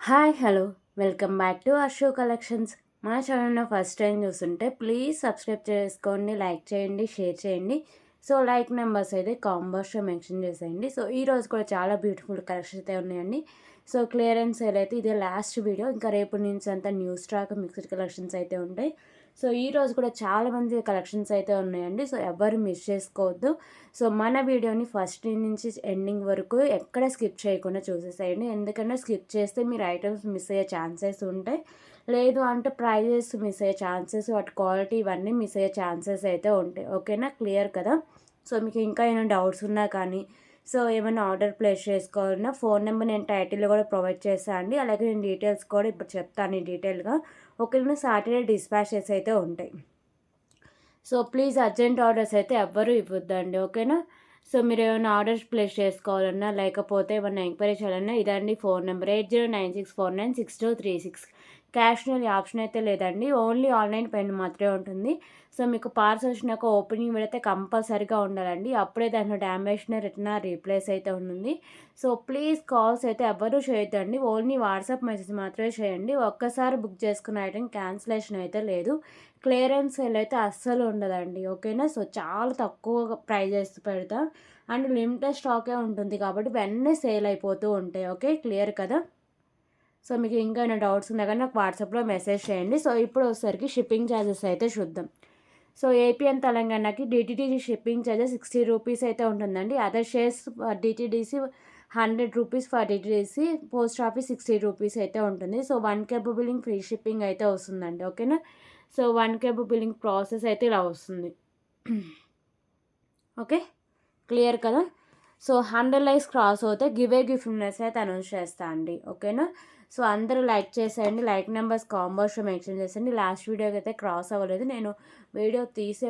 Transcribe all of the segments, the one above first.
Hi hello welcome back to Asho collections. మా ఛానల్‌లో first time చూస్తుంటే ప్లీజ్ సబ్స్క్రైబ్ చేసుకోండి, లైక్ చేయండి, షేర్ చేయండి. సో లైక్ నెంబర్స్ అయితే కామెంట్ బాక్స్‌లో మెన్షన్ చేసేయండి. సో ఈరోజు కూడా చాలా బ్యూటిఫుల్ కలెక్షన్స్ అయితే ఉన్నాయండి. సో క్లియరెన్స్ సేల్ అయితే ఇదే లాస్ట్ వీడియో. ఇంకా రేపటి నుంచి అంతా న్యూ స్టాక్ మిక్స్డ్ కలెక్షన్స్ అయితే ఉంటాయి. సో ఈరోజు కూడా చాలా మంది కలెక్షన్స్ అయితే ఉన్నాయండి. సో ఎవ్వరు మిస్ చేసుకోవద్దు. సో మన వీడియోని ఫస్ట్ నుంచి ఎండింగ్ వరకు ఎక్కడ స్కిప్ చేయకుండా చూసేసేయండి. ఎందుకంటే స్కిప్ చేస్తే మీరు ఐటమ్స్ మిస్ అయ్యే ఛాన్సెస్ ఉంటాయి. లేదు అంటే ప్రైజెస్ మిస్ అయ్యే ఛాన్సెస్, వాటి క్వాలిటీ ఇవన్నీ మిస్ అయ్యే ఛాన్సెస్ అయితే ఉంటాయి. ఓకేనా, క్లియర్ కదా. సో మీకు ఇంకా ఏమైనా డౌట్స్ ఉన్నా కానీ, సో ఏమైనా ఆర్డర్ ప్లేస్ చేసుకోవాలన్నా ఫోన్ నెంబర్ నేను టైటిల్లో కూడా ప్రొవైడ్ చేస్తాను అండి. అలాగే నేను డీటెయిల్స్ కూడా ఇప్పుడు చెప్తాను ఈ డీటెయిల్గా. ఒకవేళ సాటర్డే డిస్పాచెస్ అయితే ఉంటాయి. సో ప్లీజ్ అర్జెంట్ ఆర్డర్స్ అయితే ఎవ్వరూ ఇవ్వద్దండి, ఓకేనా. సో మీరు ఏమైనా ఆర్డర్స్ ప్లేస్ చేసుకోవాలన్నా లేకపోతే ఏమైనా ఎంక్వైరీ చేయాలన్నా ఇదండి phone number 8096496236. Cash on option అయితే లేదండి, ఓన్లీ ఆన్లైన్ పేమెంట్ మాత్రమే ఉంటుంది. సో మీకు పార్సల్ వచ్చినాక ఓపెనింగ్ పెడితే కంపల్సరీగా ఉండాలండి, అప్పుడే దాంట్లో డ్యామేజ్ రిటర్న్ రీప్లేస్ అయితే ఉంటుంది. సో ప్లీజ్ కాల్స్ అయితే ఎవ్వరూ చేయొద్దండి, ఓన్లీ వాట్సాప్ మెసేజ్ మాత్రమే చేయండి. ఒక్కసారి బుక్ చేసుకున్న ఐటెం క్యాన్సిలేషన్ అయితే లేదు. క్లియరెన్స్ సేల్ అయితే అస్సలు ఉండదండి, ఓకేనా. సో చాలా తక్కువ ప్రైజెస్ పెడతా అండ్ లిమిటెడ్ స్టాకే ఉంటుంది కాబట్టి వెంటనే సేల్ అయిపోతూ ఉంటాయి. ఓకే, క్లియర్ కదా. సో మీకు ఇంకా ఏమైనా డౌట్స్ ఉన్నా కానీ నాకు వాట్సాప్లో మెసేజ్ చేయండి. సో ఇప్పుడు వచ్చేసరికి షిప్పింగ్ ఛార్జెస్ అయితే చూద్దాం. సో ఏపీ అండ్ తెలంగాణకి డిటీడీసీ షిప్పింగ్ ఛార్జెస్ 60 రూపీస్ అయితే ఉంటుందండి. Other shares DTDC 100 rupees, for DTDC post office 60 rupees అయితే ఉంటుంది. So 1 cab billing free shipping అయితే వస్తుందండి, ఓకేనా. సో 1 కేబ్ బిల్లింగ్ ప్రాసెస్ అయితే ఇలా వస్తుంది. ఓకే, క్లియర్ కదా. సో 100 లైక్స్ క్రాస్ అవుతే గిఫ్ట్ విన్నర్స్ అయితే అనౌన్స్ చేస్తా అండి, ఓకేనా. సో అందరూ లైక్ చేసేయండి, లైక్ నెంబర్స్ కాంబోస్లో మెన్షన్ చేసేయండి. లాస్ట్ వీడియోకి అయితే క్రాస్ అవ్వలేదు, నేను వీడియో తీసే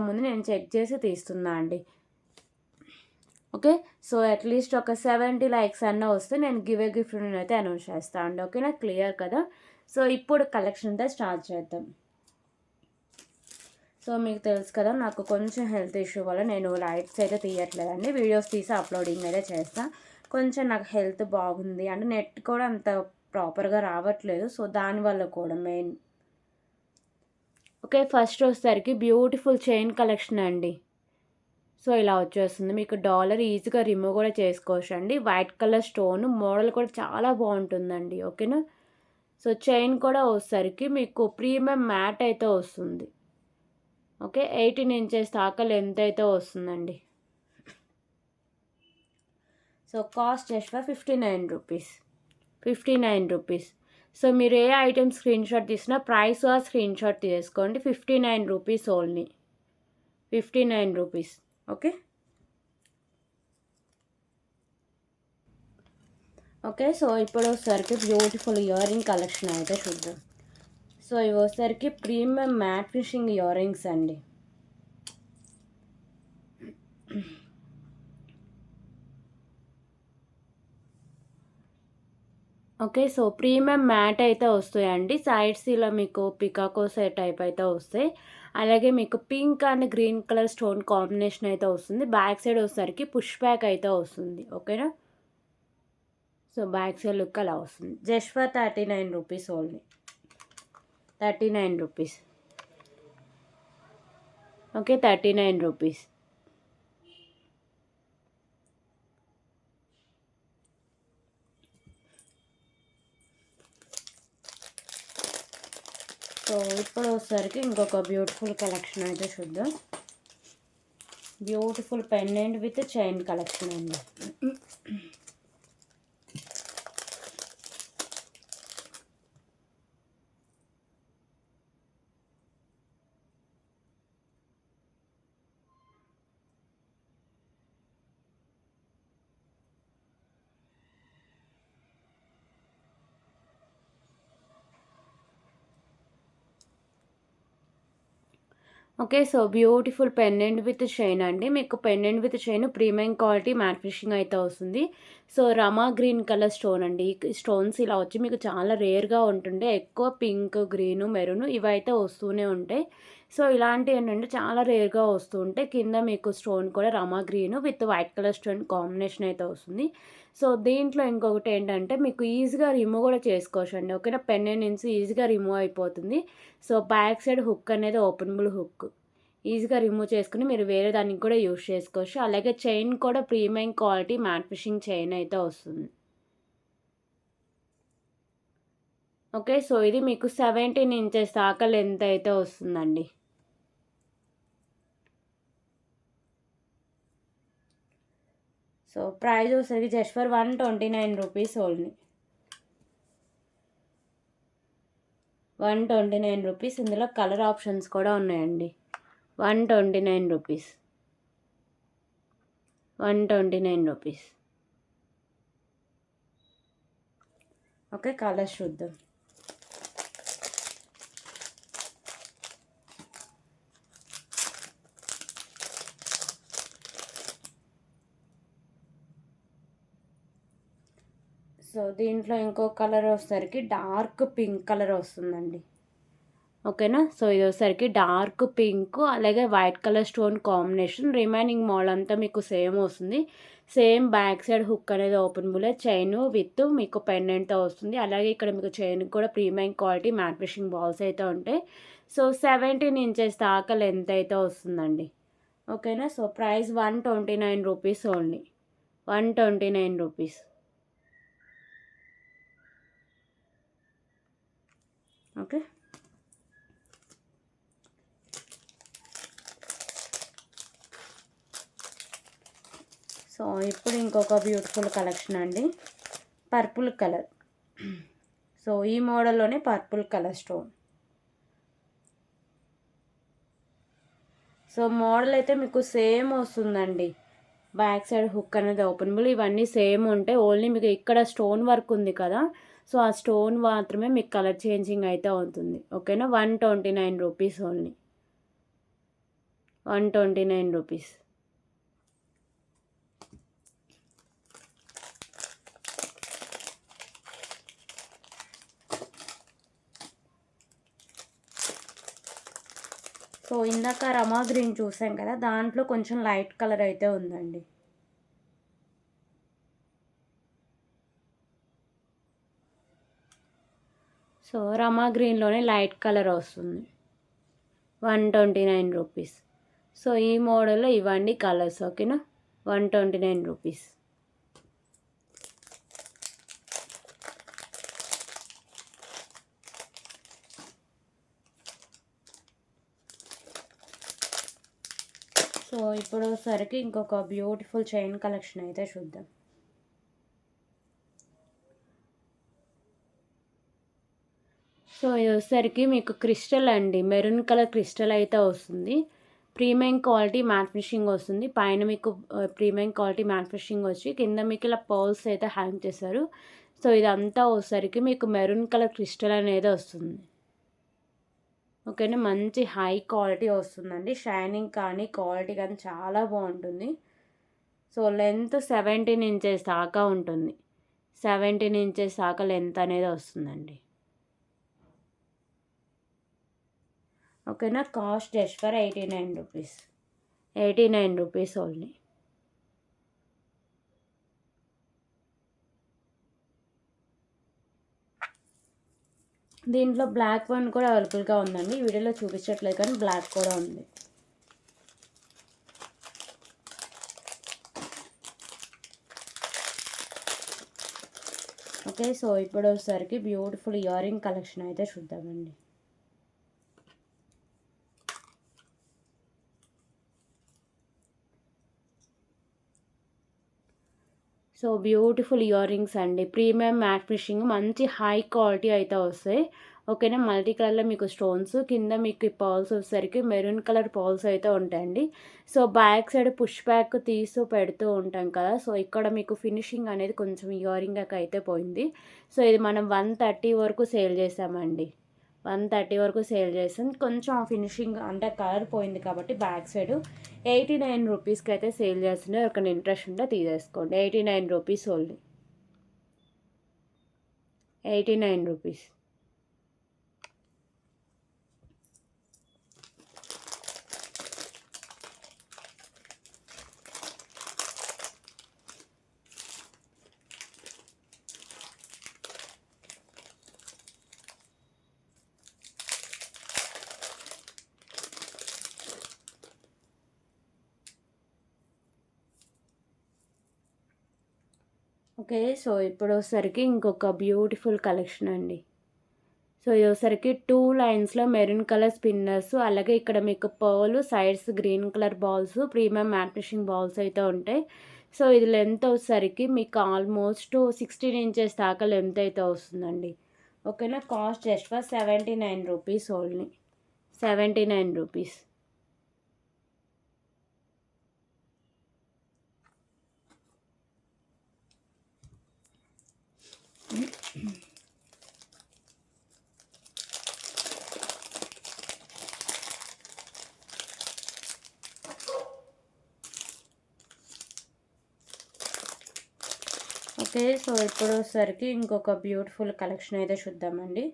ముందు నేను చెక్ చేసి తీస్తున్నా అండి. ఓకే, సో అట్లీస్ట్ ఒక 70 లైక్స్ అన్న వస్తే నేను గిఫ్ట్ అయితే అనౌన్స్ చేస్తాను అండి, ఓకేనా, క్లియర్ కదా. సో ఇప్పుడు కలెక్షన్ అయితే స్టార్ట్ చేద్దాం. సో మీకు తెలుసు కదా, నాకు కొంచెం హెల్త్ ఇష్యూ వల్ల నేను లైవ్స్ అయితే తీయట్లేదండి, వీడియోస్ తీసి అప్లోడింగ్ అయితే చేస్తాను. కొంచెం నాకు హెల్త్ బాగుంది అంటే నెట్ కూడా అంత ప్రాపర్గా రావట్లేదు, సో దానివల్ల కూడా మెయిన్. ఓకే, ఫస్ట్ వచ్చేసరికి బ్యూటిఫుల్ చైన్ కలెక్షన్ అండి. సో ఇలా వచ్చేస్తుంది, మీకు డాలర్ ఈజీగా రిమూవ్ కూడా చేసుకోవచ్చు అండి. వైట్ కలర్ స్టోన్ మోడల్ కూడా చాలా బాగుంటుందండి, ఓకేనా. సో చైన్ కూడా వచ్చేసరికి మీకు ప్రీమియం మ్యాట్ అయితే వస్తుంది. ఓకే, 18 ఇంచెస్ దాకా లెంత్ అయితే వస్తుందండి. So cost just for 59 rupees. 59 rupees. So మీరు ఏ ఐటెం స్క్రీన్ షాట్ తీసినా ప్రైస్ ఆ స్క్రీన్ షాట్ తీసుకోండి. 59 rupees only, 59 rupees. Okay, okay. So ఇప్పుడు వచ్చేసరికి బ్యూటిఫుల్ ఇయర్ రింగ్ కలెక్షన్ అయితే చూద్దాం. సో ఇవి వచ్చేసరికి premium matte fishing year rings అండి. ఓకే, సో ప్రీమియం మ్యాట్ అయితే వస్తాయండి. సైడ్స్ ఇలా మీకు పికాకో సెట్ టైప్ అయితే వస్తాయి. అలాగే మీకు pink and green colour stone combination అయితే వస్తుంది. బ్యాక్ సైడ్ వచ్చేసరికి పుష్ బ్యాక్ అయితే వస్తుంది, ఓకేనా. సో బ్యాక్ సైడ్ లుక్ అలా వస్తుంది. Just for 39 rupees only, 39 rupees. Okay, 39 rupees. So ఇప్పుడు వచ్చేసరికి ఇంకొక బ్యూటిఫుల్ కలెక్షన్ అయితే చూద్దాం. Beautiful pendant with chain collection అండి. Okay, so beautiful pendant with chain అండి. మీకు pendant with chain premium quality matte finishing అయితే వస్తుంది. So Rama green colour stone అండి. ఈ స్టోన్స్ ఇలా వచ్చి మీకు చాలా రేర్గా ఉంటుండే, ఎక్కువ పింక్, గ్రీను, మెరూన్ ఇవైతే వస్తూనే ఉంటాయి. సో ఇలాంటివి ఏంటంటే చాలా రేర్గా వస్తూ ఉంటాయి. కింద మీకు స్టోన్ కూడా Rama green with white colour stone combination అయితే వస్తుంది. సో దీంట్లో ఇంకొకటి ఏంటంటే మీకు ఈజీగా రిమూవ్ కూడా చేసుకోవచ్చండి. ఓకేనా, పెండెంట్ ఈజీగా రిమూవ్ అయిపోతుంది. సో బ్యాక్ సైడ్ హుక్ అనేది ఓపెనబుల్ హుక్. ఈజీగా రిమూవ్ చేసుకుని మీరు వేరే దానికి కూడా యూజ్ చేసుకోవచ్చు. అలాగే చైన్ కూడా premium quality matte fishing chain అయితే వస్తుంది. ఓకే, సో ఇది మీకు 17 ఇంచెస్ దాకా లెంత్ అయితే వస్తుందండి. సో ప్రైస్ వచ్చేసరికి just for 129 rupees only. 129 rupees. ఇందులో కలర్ ఆప్షన్స్ కూడా ఉన్నాయండి. 129 రూపీస్. 129 రూపీస్. ఓకే, కలర్స్ చూద్దాం. సో దీంట్లో ఇంకో కలర్ వచ్చేసరికి డార్క్ పింక్ కలర్ వస్తుందండి. ఓకేనా, సో ఇది వచ్చేసరికి డార్క్ పింక్ అలాగే white colour stone combination. Remaining model అంతా మీకు సేమ్ వస్తుంది. సేమ్ బ్యాక్ సైడ్ హుక్ అనేది ఓపెనబుల్, చైన్ విత్ మీకు పెండెంట్తో వస్తుంది. అలాగే ఇక్కడ మీకు చైన్ కూడా premium quality matte fishing balls అయితే ఉంటాయి. సో 17 ఇంచెస్ దాకా లెంత్ అయితే వస్తుందండి. ఓకేనా, so price 129 rupees only. 129 rupees. Okay, so ఇప్పుడు ఇంకొక బ్యూటిఫుల్ కలెక్షన్ అండి, పర్పుల్ కలర్. సో ఈ మోడల్లోనే purple colour stone. So model అయితే మీకు సేమ్ వస్తుందండి. బ్యాక్ సైడ్ హుక్ అనేది ఓపెనబుల్, ఇవన్నీ సేమ్ ఉంటాయి. ఓన్లీ మీకు ఇక్కడ స్టోన్ వర్క్ ఉంది కదా, సో ఆ స్టోన్ మాత్రమే మీకు కలర్ చేంజింగ్ అయితే అవుతుంది. ఓకేనా, 129 రూపీస్ ఓన్లీ. 129 రూపీస్. సో ఇందాక రమా గ్రీన్ చూసాం కదా, దాంట్లో కొంచెం లైట్ కలర్ అయితే ఉందండి. సో రమా గ్రీన్లోనే లైట్ కలర్ వస్తుంది. 129 రూపీస్. సో ఈ మోడల్లో ఇవన్నీ కలర్స్. ఓకేనా, 129 రూపీస్. సో ఇప్పుడు సరికి ఇంకొక బ్యూటిఫుల్ చైన్ కలెక్షన్ అయితే చూద్దాం. సో ఇది వచ్చేసరికి మీకు క్రిస్టల్ అండి, మెరూన్ కలర్ క్రిస్టల్ అయితే వస్తుంది. ప్రీమియం క్వాలిటీ మ్యాట్ ఫిషింగ్ వస్తుంది. పైన మీకు ప్రీమియం క్వాలిటీ మ్యాట్ ఫిషింగ్ వచ్చి కింద మీకు ఇలా పర్ల్స్ అయితే హ్యాంగ్ చేశారు. సో ఇదంతా వచ్చేసరికి మీకు మెరూన్ కలర్ క్రిస్టల్ అనేది వస్తుంది. ఓకేనా, మంచి హై క్వాలిటీ వస్తుందండి. షైనింగ్ కానీ క్వాలిటీ కానీ చాలా బాగుంటుంది. సో లెంత్ 17 ఇంచెస్ దాకా ఉంటుంది. 17 ఇంచెస్ దాకా లెంత్ అనేది వస్తుందండి. ఓకేనా, cost just for 89 rupees. 89 rupees only. దీంట్లో బ్లాక్ వన్ కూడా అవైలబుల్గా ఉందండి. వీడియోలో చూపించట్లేదు కానీ బ్లాక్ కూడా ఉంది. ఓకే, సో ఇప్పుడు వచ్చేసరికి బ్యూటిఫుల్ ఇయర్ రింగ్ కలెక్షన్ అయితే చూద్దామండి. సో బ్యూటిఫుల్ ఇయర్ రింగ్స్ అండి, ప్రీమియం మ్యాట్ ఫిషింగ్, మంచి హై క్వాలిటీ అయితే వస్తాయి. ఓకేనా, మల్టీ కలర్లో మీకు స్టోన్స్, కింద మీకు ఈ పర్ల్స్ వచ్చేసరికి మెరూన్ కలర్ పర్ల్స్ అయితే ఉంటాయండి. So back side push back తీస్తూ పెడుతూ ఉంటాం కదా, సో ఇక్కడ మీకు ఫినిషింగ్ అనేది కొంచెం ఇయర్ రింగ్ అయితే పోయింది. సో ఇది మనం 130 వరకు సేల్ చేసామండి. 130 వరకు సేల్ చేసాం. కొంచెం ఫినిషింగ్ అంటే కలర్ పోయింది కాబట్టి బ్యాక్ సైడ్ 89 రూపీస్కి అయితే సేల్ చేస్తుండే. ఒక ఇంట్రెస్ట్ ఉంటే తీసేసుకోండి. 89 rupees only. 89 rupees. Okay. So ఇప్పుడు వచ్చేసరికి ఇంకొక బ్యూటిఫుల్ కలెక్షన్ అండి. సో ఇది వచ్చేసరికి 2 లైన్స్‌లో మెరూన్ కలర్ స్పిన్నర్స్, అలాగే ఇక్కడ మీకు pearl, sides green colour balls, premium matte finishing balls అయితే ఉంటాయి. సో ఇది లెంత్ వచ్చేసరికి మీకు ఆల్మోస్ట్ 16 ఇంచెస్ దాకా లెంత్ అయితే వస్తుందండి. ఓకేనా. Cost just for 79 rupees only. 79 rupees. Okay. So ఇప్పుడు వచ్చేసరికి ఇంకొక బ్యూటిఫుల్ కలెక్షన్ అయితే చూద్దామండి.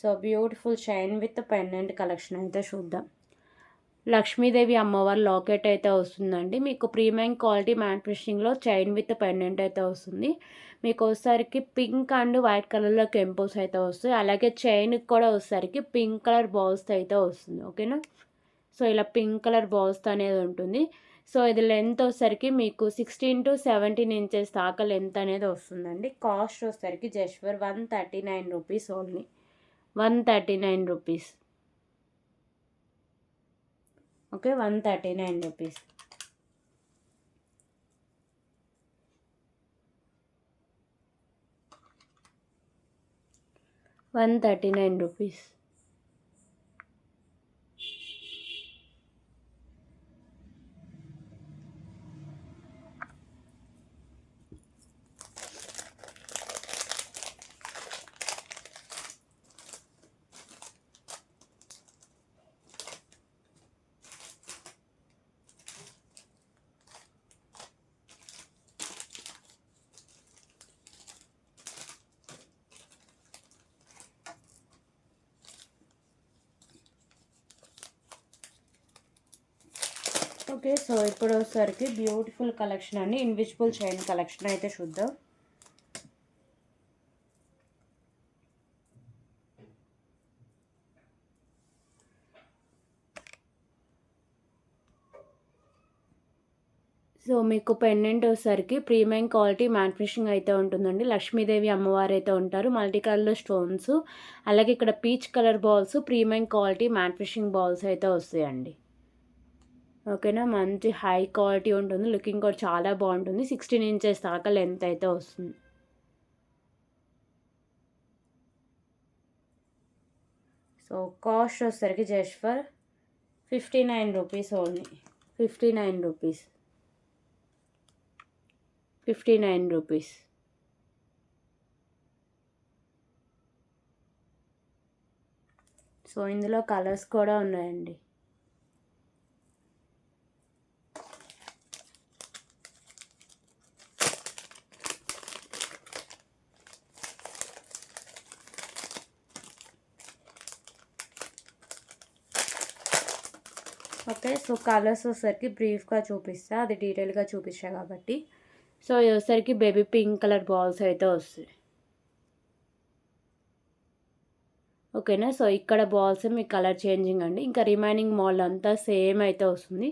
So beautiful chain with pendant collection అయితే చూద్దాం. లక్ష్మీదేవి అమ్మవారి లాకెట్ అయితే వస్తుందండి. మీకు ప్రీమియం క్వాలిటీ మ్యాట్ ఫినిషింగ్లో చైన్ విత్ పెండెంట్ అయితే వస్తుంది. మీకు వచ్చేసరికి పింక్ అండ్ వైట్ కలర్లో కెంపోస్ అయితే వస్తాయి. అలాగే చైన్కి కూడా వచ్చేసరికి పింక్ కలర్ బాల్స్ అయితే వస్తుంది. ఓకేనా. సో ఇలా పింక్ కలర్ బాల్స్ అనేది ఉంటుంది. సో ఇది లెంత్ వచ్చేసరికి మీకు 16-17 ఇంచెస్ దాకా లెంత్ అనేది వస్తుందండి. కాస్ట్ వచ్చేసరికి just for 139 rupees only. 139 rupees. Okay. 139 rupees. ₹139. Okay. So ఇప్పుడు వచ్చేసరికి బ్యూటిఫుల్ కలెక్షన్ అండి. ఇన్విజిబుల్ చైన్ కలెక్షన్ అయితే చూద్దాం. సో మీకు పెండెంట్ వచ్చేసరికి ప్రీమియం క్వాలిటీ మ్యాట్ ఫినిషింగ్ అయితే ఉంటుందండి. లక్ష్మీదేవి అమ్మవారు అయితే ఉంటారు. మల్టీ కలర్లో స్టోన్స్, అలాగే ఇక్కడ peach colour balls, premium quality mat finishing balls అయితే వస్తాయండి. ఓకేనా. మంచి హై క్వాలిటీ ఉంటుంది. లుకింగ్ కూడా చాలా బాగుంటుంది. 16 ఇంచెస్ దాకా లెంత్ అయితే వస్తుంది. సో కాస్ట్ వచ్చేసరికి just for 59 rupees only. 59 rupees. 59 rupees. So ఇందులో కలర్స్ కూడా ఉన్నాయండి. ఓకే. సో కలర్స్ వచ్చేసరికి బ్రీఫ్గా చూపిస్తా, అది డీటెయిల్గా చూపించా కాబట్టి. సో ఇది వచ్చేసరికి బేబీ పింక్ కలర్ బాల్స్ అయితే వస్తాయి. ఓకేనా. సో ఇక్కడ బాల్స్ మీకు కలర్ చేంజింగ్ అండి. ఇంకా రిమైనింగ్ మోడల్ అంతా సేమ్ అయితే వస్తుంది.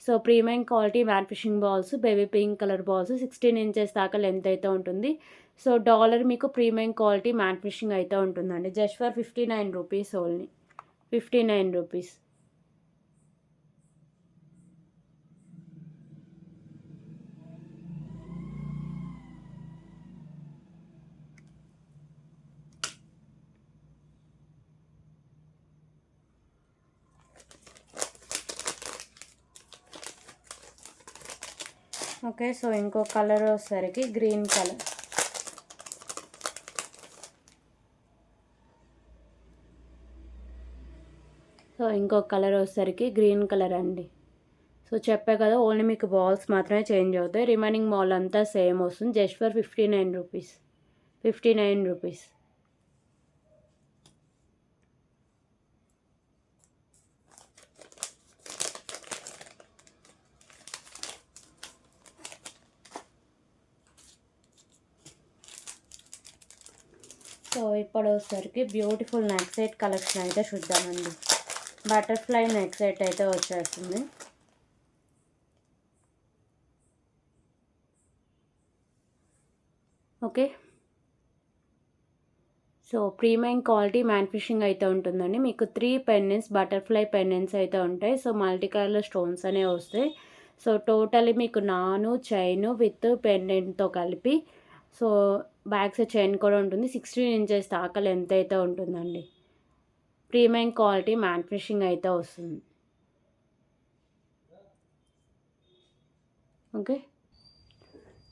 So premium quality mat finishing balls, baby pink colour balls, 16 inches దాకా లెంత్ అయితే ఉంటుంది. సో డాలర్ మీకు ప్రీమియం క్వాలిటీ మ్యాట్ ఫినిషింగ్ అయితే ఉంటుందండి. Just for 59 rupees only. 59 rupees. Okay. So ఇంకో కలర్ వచ్చేసరికి గ్రీన్ కలర్. సో ఇంకో కలర్ వచ్చేసరికి గ్రీన్ కలర్ అండి. సో చెప్పా కదా, ఓన్లీ మీకు బాల్స్ మాత్రమే చేంజ్ అవుతాయి. రిమైనింగ్ మాల్ అంతా సేమ్ వస్తుంది. Just for 59 rupees. 59 rupees. So ఇప్పుడు వచ్చేసరికి బ్యూటిఫుల్ నెక్ సెట్ కలెక్షన్ అయితే చూద్దామండి. బటర్ఫ్లై నెక్ సెట్ అయితే వచ్చేస్తుంది. Okay. So premium quality mat finishing అయితే ఉంటుందండి. మీకు 3 పెండెంట్స్ బటర్‌ఫ్లై పెండెంట్స్ అయితే ఉంటాయి. సో మల్టీ కలర్‌లో స్టోన్స్ అనేవి వస్తాయి. సో టోటల్లీ మీకు నాను, చైను విత్ పెండెంట్‌తో కలిపి సో బ్యాక్ సైడ్ చైన్ కూడా ఉంటుంది. 16 ఇంచెస్ దాకా లెంత్ అయితే ఉంటుందండి. ప్రీమియం క్వాలిటీ మ్యాట్ ఫినిషింగ్ అయితే వస్తుంది. ఓకే.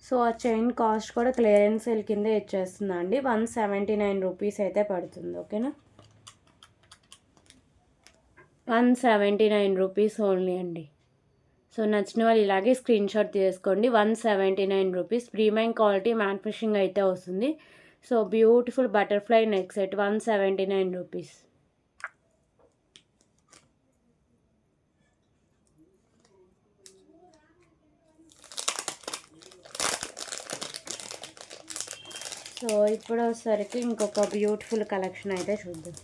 సో ఆ చైన్ కాస్ట్ కూడా క్లియరెన్స్ సేల్ కింద ఇచ్చేస్తుందా అండి. 179 రూపీస్ అయితే పడుతుంది. ఓకేనా, 179 రూపీస్ ఓన్లీ అండి. సో నచ్చిన వాళ్ళు ఇలాగే స్క్రీన్ షాట్ తీసుకోండి. 179 rupees premium quality mat finishing అయితే వస్తుంది. So beautiful butterfly neck set 179 rupees. So ఇప్పుడు వచ్చేసరికి ఇంకొక బ్యూటిఫుల్ కలెక్షన్ అయితే చూద్దాం.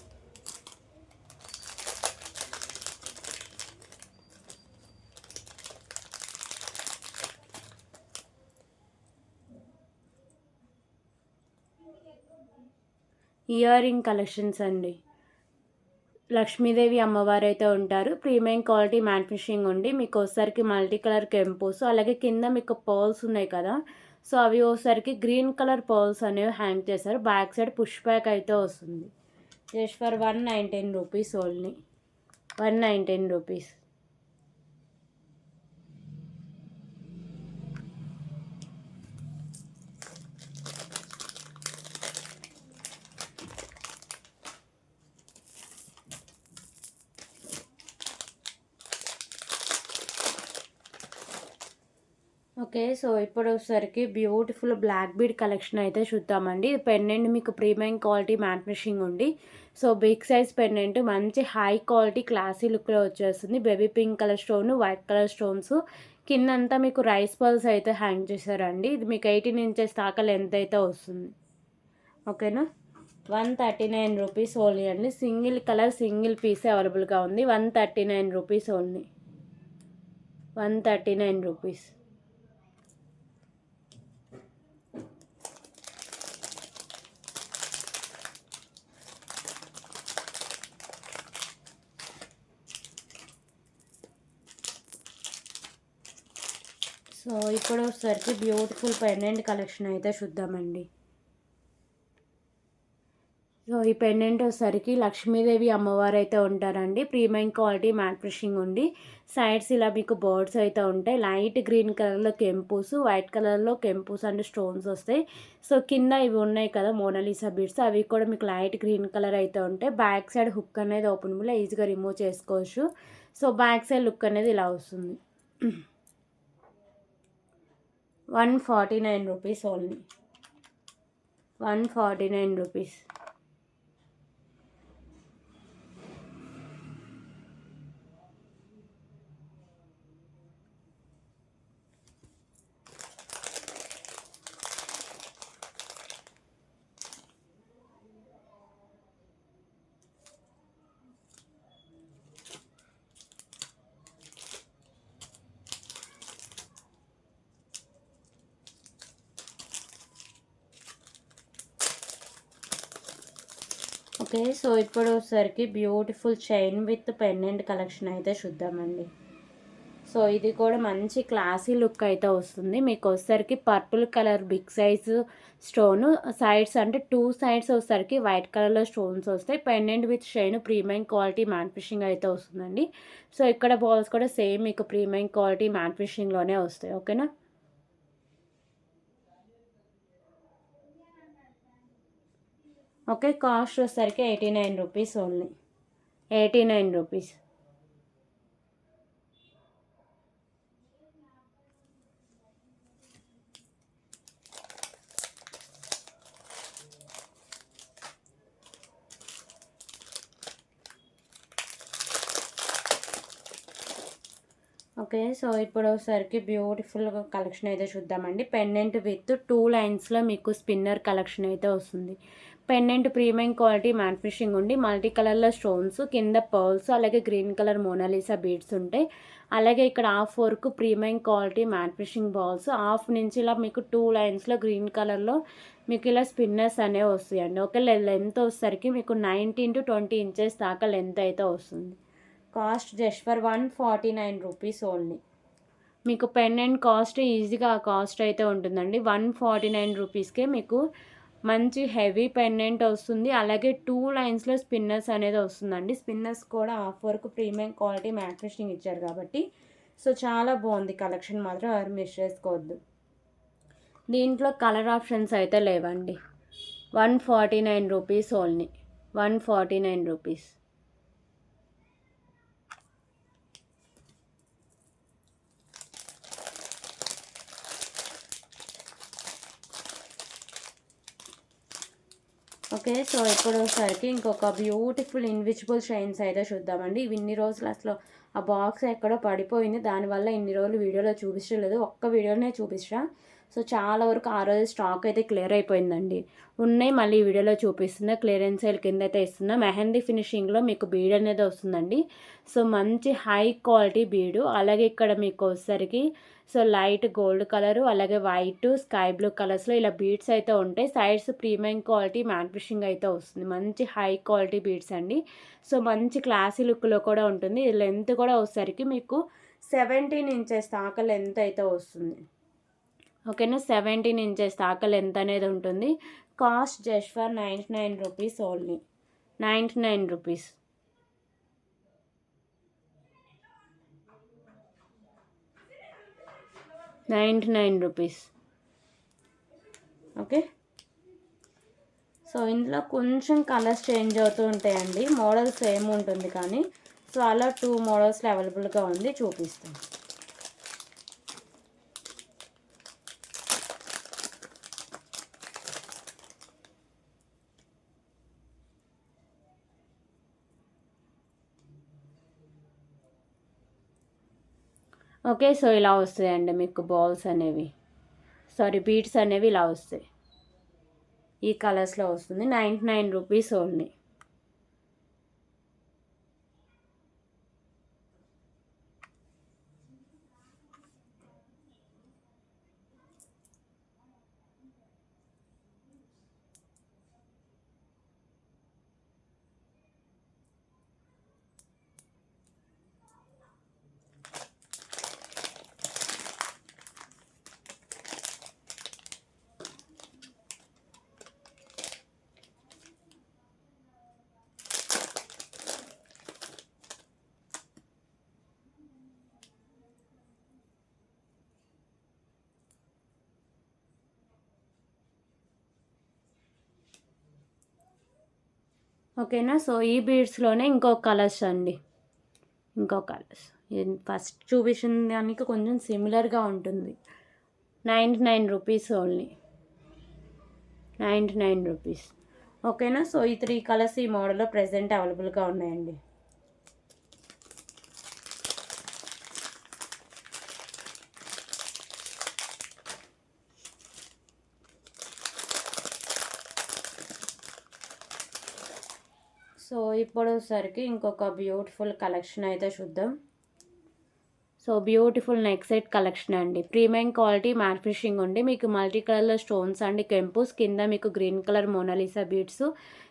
ఇయర్ రింగ్ కలెక్షన్స్ అండి. లక్ష్మీదేవి అమ్మవారు అయితే ఉంటారు. ప్రీమియం క్వాలిటీ మ్యాట్ ఫినిషింగ్ ఉండి మీకు వచ్చేసరికి మల్టీ కలర్ కెంపోస్, అలాగే కింద మీకు పర్ల్స్ ఉన్నాయి కదా, సో అవి వచ్చేసరికి గ్రీన్ కలర్ పర్ల్స్ అనేవి హ్యాంగ్ చేశారు. బ్యాక్ సైడ్ పుష్ బ్యాక్ అయితే వస్తుంది. Just for 119 rupees only. 119 rupees. Okay. So ఇప్పుడు వచ్చేసరికి బ్యూటిఫుల్ బ్లాక్ బీడ్ కలెక్షన్ అయితే చూద్దామండి. పెండెంట్ మీకు ప్రీమియం క్వాలిటీ మ్యాట్ ఫినిషింగ్ ఉండి సో బిగ్ సైజ్ పెండెంట్ మంచి హై క్వాలిటీ క్లాసీ లుక్లో వచ్చేస్తుంది. Baby pink colour stone, white colour stones, కిందంతా మీకు రైస్ పల్స్ అయితే హ్యాంగ్ చేశారండి. ఇది మీకు 18 ఇంచెస్ దాకా లెంత్ అయితే వస్తుంది. ఓకేనా, 139 రూపీస్ ఓన్లీ అండి. సింగిల్ కలర్ సింగిల్ పీస్ అవైలబుల్గా ఉంది. 139 రూపీస్ ఓన్లీ. 139 రూపీస్. సో ఇప్పుడు వచ్చేసరికి బ్యూటిఫుల్ పెండెంట్ కలెక్షన్ అయితే చూద్దామండి. సో ఈ పెండెంట్ వచ్చేసరికి లక్ష్మీదేవి అమ్మవారు అయితే ఉంటారండి. ప్రీమియం క్వాలిటీ మ్యాట్ ఫినిషింగ్ ఉండి సైడ్స్ ఇలా మీకు బర్డ్స్ అయితే ఉంటాయి. లైట్ గ్రీన్ కలర్లో కెంపూస్, వైట్ కలర్లో కెంపూస్ అండ్ స్టోన్స్ వస్తాయి. సో కింద ఇవి ఉన్నాయి కదా మోనాలిసా బీడ్స్, అవి కూడా మీకు లైట్ గ్రీన్ కలర్ అయితే ఉంటాయి. బ్యాక్ సైడ్ హుక్ అనేది ఓపెనబుల్, ఈజీగా రిమూవ్ చేసుకోవచ్చు. సో బ్యాక్ సైడ్ లుక్ అనేది ఇలా వస్తుంది. 149 rupees only. 149 rupees. Okay. So ఇప్పుడు వచ్చేసరికి beautiful chain with pendant collection అయితే చూద్దామండి. సో ఇది కూడా మంచి క్లాసీ లుక్ అయితే వస్తుంది. మీకు వచ్చేసరికి purple colour big size stone, sides అంటే 2 సైడ్స్ వచ్చేసరికి వైట్ కలర్లో స్టోన్స్ వస్తాయి. Pendant with shine premium quality mat finishing అయితే వస్తుందండి. సో ఇక్కడ బాల్స్ కూడా సేమ్ మీకు ప్రీమియం క్వాలిటీ మ్యాట్ ఫినిషింగ్లోనే వస్తాయి. ఓకేనా. ఓకే. కాస్ట్ వచ్చేసరికి 89 rupees only. 89 rupees. Okay. So, ఇప్పుడొసరికి బ్యూటిఫుల్ కలెక్షన్ అయితే చూద్దామండి. పెండెంట్ విత్ 2 లైన్స్‌లో మీకు స్పిన్నర్ కలెక్షన్ అయితే వస్తుంది. Pendant premium quality mat finishing ఉండి మల్టీ కలర్‌లో స్టోన్స్, కింద పర్ల్స్, అలాగే గ్రీన్ కలర్ మోనాలిసా బీడ్స్ ఉంటాయి. అలాగే ఇక్కడ హాఫ్ వరకు premium quality mat finishing balls, half నుంచి ఇలా మీకు 2 లైన్స్‌లో గ్రీన్ కలర్‌లో మీకు ఇలా స్పిన్నర్స్ అనేవి వస్తాయండి. ఓకే. లెంత్ వచ్చేసరికి మీకు 19-20 ఇంచెస్ దాకా లెంత్ అయితే వస్తుంది. Cost just for 149 rupees only. మీకు పెండెంట్ కాస్ట్ ఈజీగా ఆ కాస్ట్ అయితే ఉంటుందండి. 149 రూపీస్కే మీకు మంచి హెవీ పెండెంట్ వస్తుంది. అలాగే 2 లైన్స్‌లో స్పిన్నర్స్ అనేది వస్తుందండి. స్పిన్నర్స్ కూడా హాఫ్ వరకు ప్రీమియం క్వాలిటీ మ్యాట్ ఫినిషింగ్ ఇచ్చారు కాబట్టి సో చాలా బాగుంది కలెక్షన్ మాత్రం ఎవరు మిస్ చేసుకోవద్దు. దీంట్లో కలర్ ఆప్షన్స్ అయితే లేవండి. 149 rupees only. 149 rupees. Okay. So, ఇప్పుడొసరికి ఇంకొక బ్యూటిఫుల్ ఇన్విజిబుల్ చైన్స్ అయితే చూద్దామండి. ఇవి ఇన్ని రోజులు అసలు ఆ బాక్స్ ఎక్కడో పడిపోయింది. దానివల్ల ఇన్ని రోజులు వీడియోలో చూపించలేదు. ఒక్క వీడియోనే చూపించా. సో, చాలా వరకు ఆ రోజు స్టాక్ అయితే క్లియర్ అయిపోయిందండి. ఉన్నాయి మళ్ళీ ఈ వీడియోలో చూపిస్తున్నా. క్లియరెన్స్ సేల్ కింద అయితే ఇస్తున్నా. మెహందీ ఫినిషింగ్‌లో మీకు బీడ్ అనేది వస్తుందండి. సో, మంచి హై క్వాలిటీ బీడు. అలాగే ఇక్కడ మీకు వచ్చేసరికి సో, లైట్ గోల్డ్ కలరు, అలాగే వైట్, స్కై బ్లూ కలర్స్‌లో ఇలా బీడ్స్ అయితే ఉంటాయి. Sides premium quality mat finishing అయితే వస్తుంది. మంచి హై క్వాలిటీ బీడ్స్ అండి. సో, మంచి క్లాసీ లుక్‌లో కూడా ఉంటుంది. లెంత్ కూడా వచ్చేసరికి మీకు 17 ఇంచెస్ దాకా లెంత్ అయితే వస్తుంది. ఓకేనా. 17 ఇంచెస్ దాకా లెంత్ అనేది ఉంటుంది. Cost just for 99 rupees only. 99 rupees. Rupees. Okay. So, ఇందులో కొంచెం కలర్స్ చేంజ్ అవుతూ ఉంటాయండి. మోడల్ సేమ్ ఉంటుంది కానీ సో అలా 2 మోడల్స్లో అవైలబుల్గా ఉంది చూపిస్తాను. ఓకే. సో, ఇలా వస్తాయండి మీకు బాల్స్ అనేవి. బీడ్స్ అనేవి ఇలా వస్తాయి. ఈ కలర్స్‌లో వస్తుంది. 99 రూపీస్ ఓన్లీ. ఓకేనా. సో, ఈ బీడ్స్‌లోనే ఇంకో కలర్స్ అండి. ఇంకో కలర్స్. ఫస్ట్ చూపించిన దానికి కొంచెం సిమిలర్‌గా ఉంటుంది. 99 రూపీస్ ఓన్లీ. 99 రూపీస్. ఓకేనా. సో, ఈ 3 కలర్స్ ఈ మోడల్లో ప్రెజెంట్ అవైలబుల్గా ఉన్నాయండి. సో, ఇప్పుడొసరికి ఇంకొక బ్యూటిఫుల్ కలెక్షన్ అయితే చూద్దాం. So, beautiful neck set collection అండి. ప్రీమియం క్వాలిటీ మ్యాట్ ఫినిషింగ్ ఉండి మీకు మల్టీ కలర్‌లో స్టోన్స్ అండి కెంపుస్, కింద మీకు గ్రీన్ కలర్ మోనాలిసా బీడ్స్,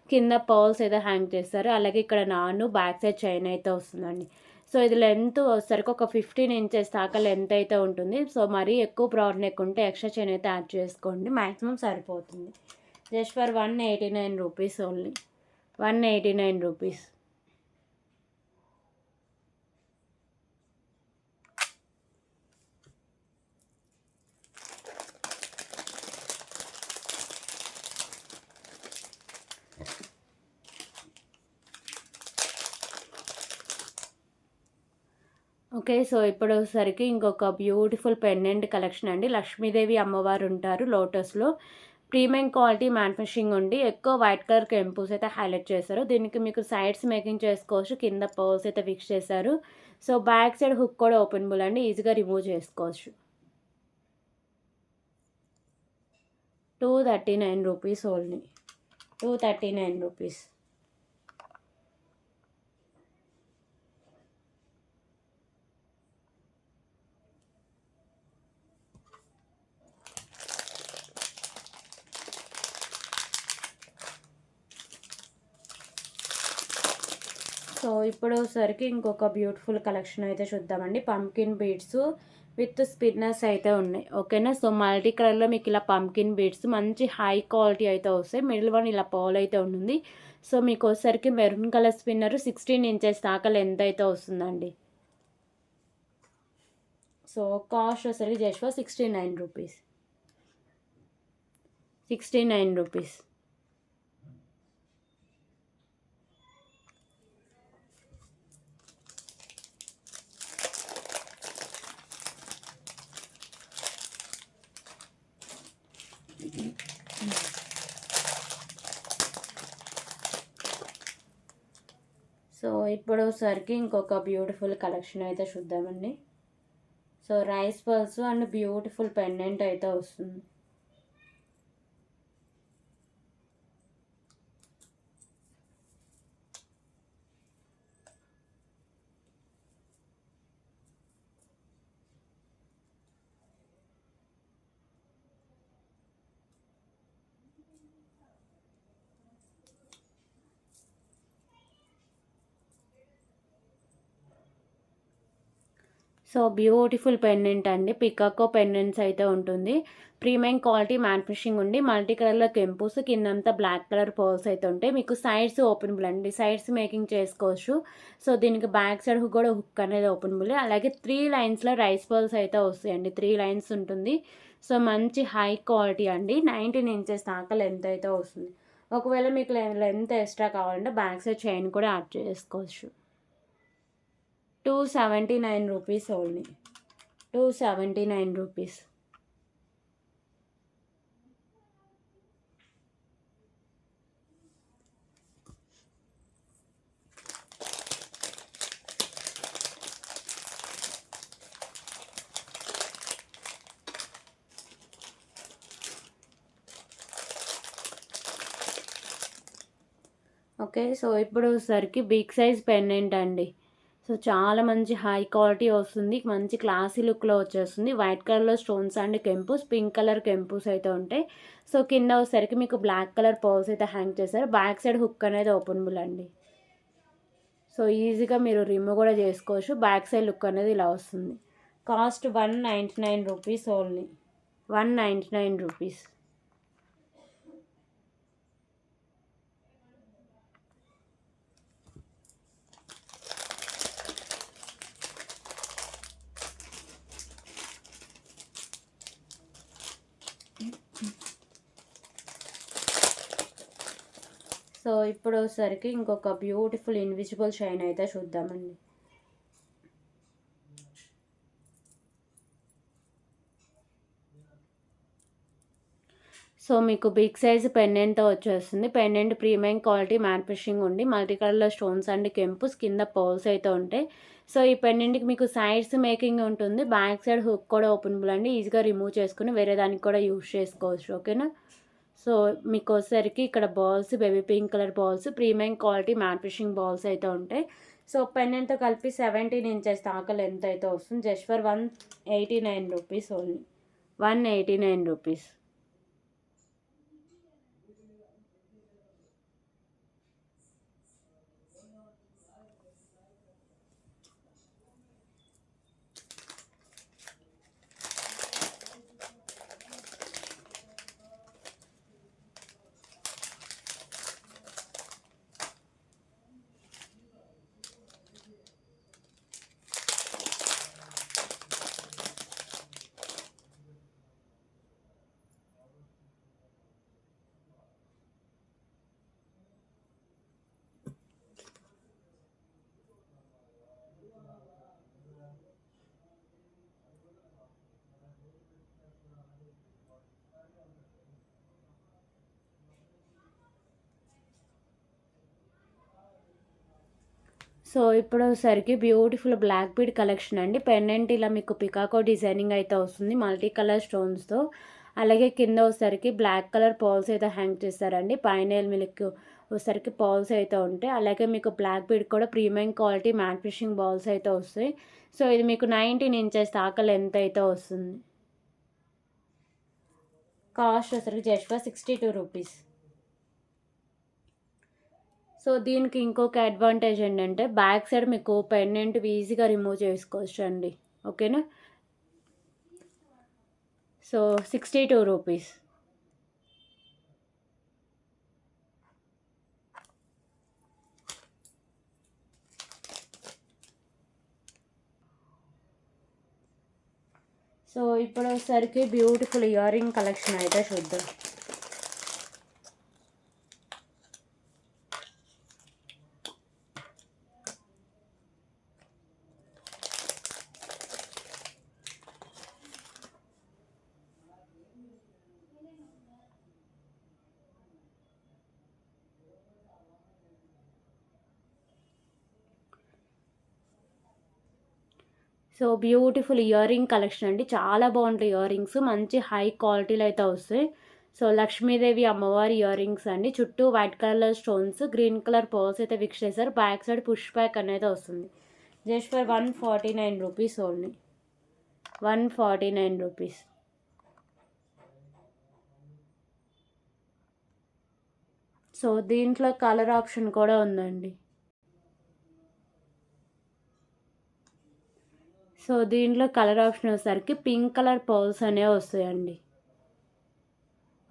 కింద పర్ల్స్ అయితే హ్యాంగ్ చేస్తారు. అలాగే ఇక్కడ బ్యాక్ సైడ్ చైన్ అయితే వస్తుందండి. సో, ఇది లెంత్ వచ్చేసరికి ఒక 15 ఇంచెస్ దాకా లెంత్ అయితే ఉంటుంది. సో, మరీ ఎక్కువ బ్రాడ్ నెక్ ఉంటే ఎక్స్ట్రా చైన్ అయితే యాడ్ చేసుకోండి. మ్యాక్సిమం సరిపోతుంది. Just for 189 rupees only. 189 rupees. Okay. So, ఇప్పుడొసరికి ఇంకొక బ్యూటిఫుల్ పెండెంట్ కలెక్షన్ అండి. లక్ష్మీదేవి అమ్మవారు ఉంటారు లోటస్‌లో. ప్రీమియం క్వాలిటీ మ్యాట్ ఫినిషింగ్ ఉండి ఎక్కువ వైట్ కలర్ కెంపుస్ అయితే హైలైట్ చేశారు. దీనికి మీకు సైడ్స్ మేకింగ్ చేసుకోవచ్చు. కింద పర్ల్స్ అయితే ఫిక్స్ చేశారు. సో బ్యాక్ సైడ్ హుక్ కూడా ఓపెనబుల్ అండి, ఈజీగా రిమూవ్ చేసుకోవచ్చు. 239 రూపీస్ ఓన్లీ, 239 రూపీస్. సో ఇప్పుడు సరికి ఇంకొక బ్యూటిఫుల్ కలెక్షన్ అయితే చూద్దామండి. పంకిన్ బీడ్స్ విత్ స్పిన్నర్స్ అయితే ఉన్నాయి, ఓకేనా. సో మల్టీ కలర్లో మీకు ఇలా పంకిన్ బీడ్స్ మంచి హై క్వాలిటీ అయితే వస్తాయి. మిడిల్ వన్ ఇలా పౌల్ అయితే ఉంటుంది. సో మీకు వచ్చేసరికి మెరూన్ కలర్ స్పిన్నర్ 16 ఇంచెస్ దాకా లెంత్ అయితే వస్తుందండి. సో కాస్ట్ వచ్చేసరికి just for 69 rupees, 69 rupees. So ఇప్పుడు సరికి ఇంకొక బ్యూటిఫుల్ కలెక్షన్ అయితే చూద్దామండి. So rice pearls and beautiful pendant అయితే వస్తుంది. సో బ్యూటిఫుల్ పెండెంట్ అండి, పికాకో పెండెంట్స్ అయితే ఉంటుంది. ప్రీమియం క్వాలిటీ మ్యాట్ ఫినిషింగ్ ఉండి మల్టీ కలర్లో కెంపుస్, కిందంతా బ్లాక్ కలర్ పర్ల్స్ అయితే ఉంటాయి. మీకు సైడ్స్ ఓపెనబుల్ అండి, సైడ్స్ మేకింగ్ చేసుకోవచ్చు. సో దీనికి బ్యాక్ సైడ్ హుక్ కూడా హుక్ అనేది ఓపెనబుల్. అలాగే 3 లైన్స్లో రైస్ పర్ల్స్ అయితే వస్తాయండి, 3 లైన్స్ ఉంటుంది. సో మంచి హై క్వాలిటీ అండి, 19 ఇంచెస్ దాకా లెంత్ అయితే వస్తుంది. ఒకవేళ మీకు లెంత్ ఎక్స్ట్రా కావాలంటే బ్యాక్ సైడ్ చైన్ కూడా యాడ్ చేసుకోవచ్చు. 279 rupees only, 279 rupees. Okay, so ఇప్పుడు సరికి బిగ్ సైజ్ పెండెంట్ అండి. సో చాలా మంచి హై క్వాలిటీ వస్తుంది, మంచి క్లాసీ లుక్లో వచ్చేస్తుంది. వైట్ కలర్లో స్టోన్స్ అండ్ కెంపుస్, పింక్ కలర్ కెంపుస్ అయితే ఉంటాయి. సో కింద వచ్చేసరికి మీకు బ్లాక్ కలర్ పర్ల్స్ అయితే హ్యాంగ్ చేశారు. బ్యాక్ సైడ్ హుక్ అనేది ఓపెనబుల్ అండి. సో ఈజీగా మీరు రిమూవ్ కూడా చేసుకోవచ్చు. బ్యాక్ సైడ్ లుక్ అనేది ఇలా వస్తుంది. Cost 199 rupees only, 199 rupees. So ఇప్పుడు వచ్చేసరికి ఇంకొక బ్యూటిఫుల్ ఇన్విజిబుల్ చైన్ అయితే చూద్దామండి. సో మీకు బిగ్ సైజ్ పెండెంట్తో వచ్చేస్తుంది. Pendant premium quality mat finishing ఉండి మల్టీ కలర్లో స్టోన్స్ అండ్ కెంపుస్, కింద పర్ల్స్ అయితే ఉంటాయి. సో ఈ పెండెంట్కి మీకు సైడ్స్ మేకింగ్ ఉంటుంది, బ్యాక్ సైడ్ హుక్ కూడా ఓపెనబుల్ అండి, ఈజీగా రిమూవ్ చేసుకుని వేరే దానికి కూడా యూజ్ చేసుకోవచ్చు, ఓకేనా. సో మీకు వచ్చేసరికి ఇక్కడ balls baby pink colour balls, premium quality mat finishing balls అయితే ఉంటాయి. సో పెండెంట్తో కలిపి 17 ఇంచెస్ దాకా లెంత్ అయితే వస్తుంది. Just for 189 rupees only, 189 rupees. So ఇప్పుడు వచ్చేసరికి బ్యూటిఫుల్ బ్లాక్ బీడ్ కలెక్షన్ అండి. పెండెంట్ ఇలా మీకు పికాకో డిజైనింగ్ అయితే వస్తుంది మల్టీ కలర్ స్టోన్స్తో. అలాగే కింద వచ్చేసరికి బ్లాక్ కలర్ పర్ల్స్ అయితే హ్యాంగ్ చేస్తారండి. పైన మీకు వచ్చేసరికి పర్ల్స్ అయితే ఉంటాయి. అలాగే మీకు బ్లాక్ బీడ్ కూడా premium quality matte fishing balls అయితే వస్తాయి. సో ఇది మీకు 19 ఇంచెస్ దాకా లెంత్ అయితే వస్తుంది. కాస్ట్ వచ్చేసరికి జస్ట్ ఫర్ 62 రూపీస్. సో దీనికి ఇంకొక అడ్వాంటేజ్ ఏంటంటే బ్యాక్ సైడ్ మీకు పెండెంట్ ఈజీగా రిమూవ్ చేసుకోవచ్చు అండి. ఓకేనా. So 62 rupees. సో ఇప్పుడు వచ్చేసరికి బ్యూటిఫుల్ ఇయర్ రింగ్ కలెక్షన్ అయితే చూద్దాం. So beautiful ear ring collection అండి. చాలా బాగుంటాయి ఇయర్ రింగ్స్. మంచి హై క్వాలిటీలో అయితే వస్తాయి. సో లక్ష్మీదేవి అమ్మవారి ఇయర్ రింగ్స్ అండి. చుట్టూ white colour stones, green colour pearls అయితే ఫిక్స్ చేశారు. బ్యాక్ సైడ్ పుష్ బ్యాక్ అనేది వస్తుంది. Just for 149 rupees only. 149 rupees. So దీంట్లో కలర్ ఆప్షన్ కూడా ఉందండి. సో దీంట్లో కలర్ ఆప్షన్ వచ్చేసరికి పింక్ కలర్ పర్ల్స్ అనేవి వస్తాయండి.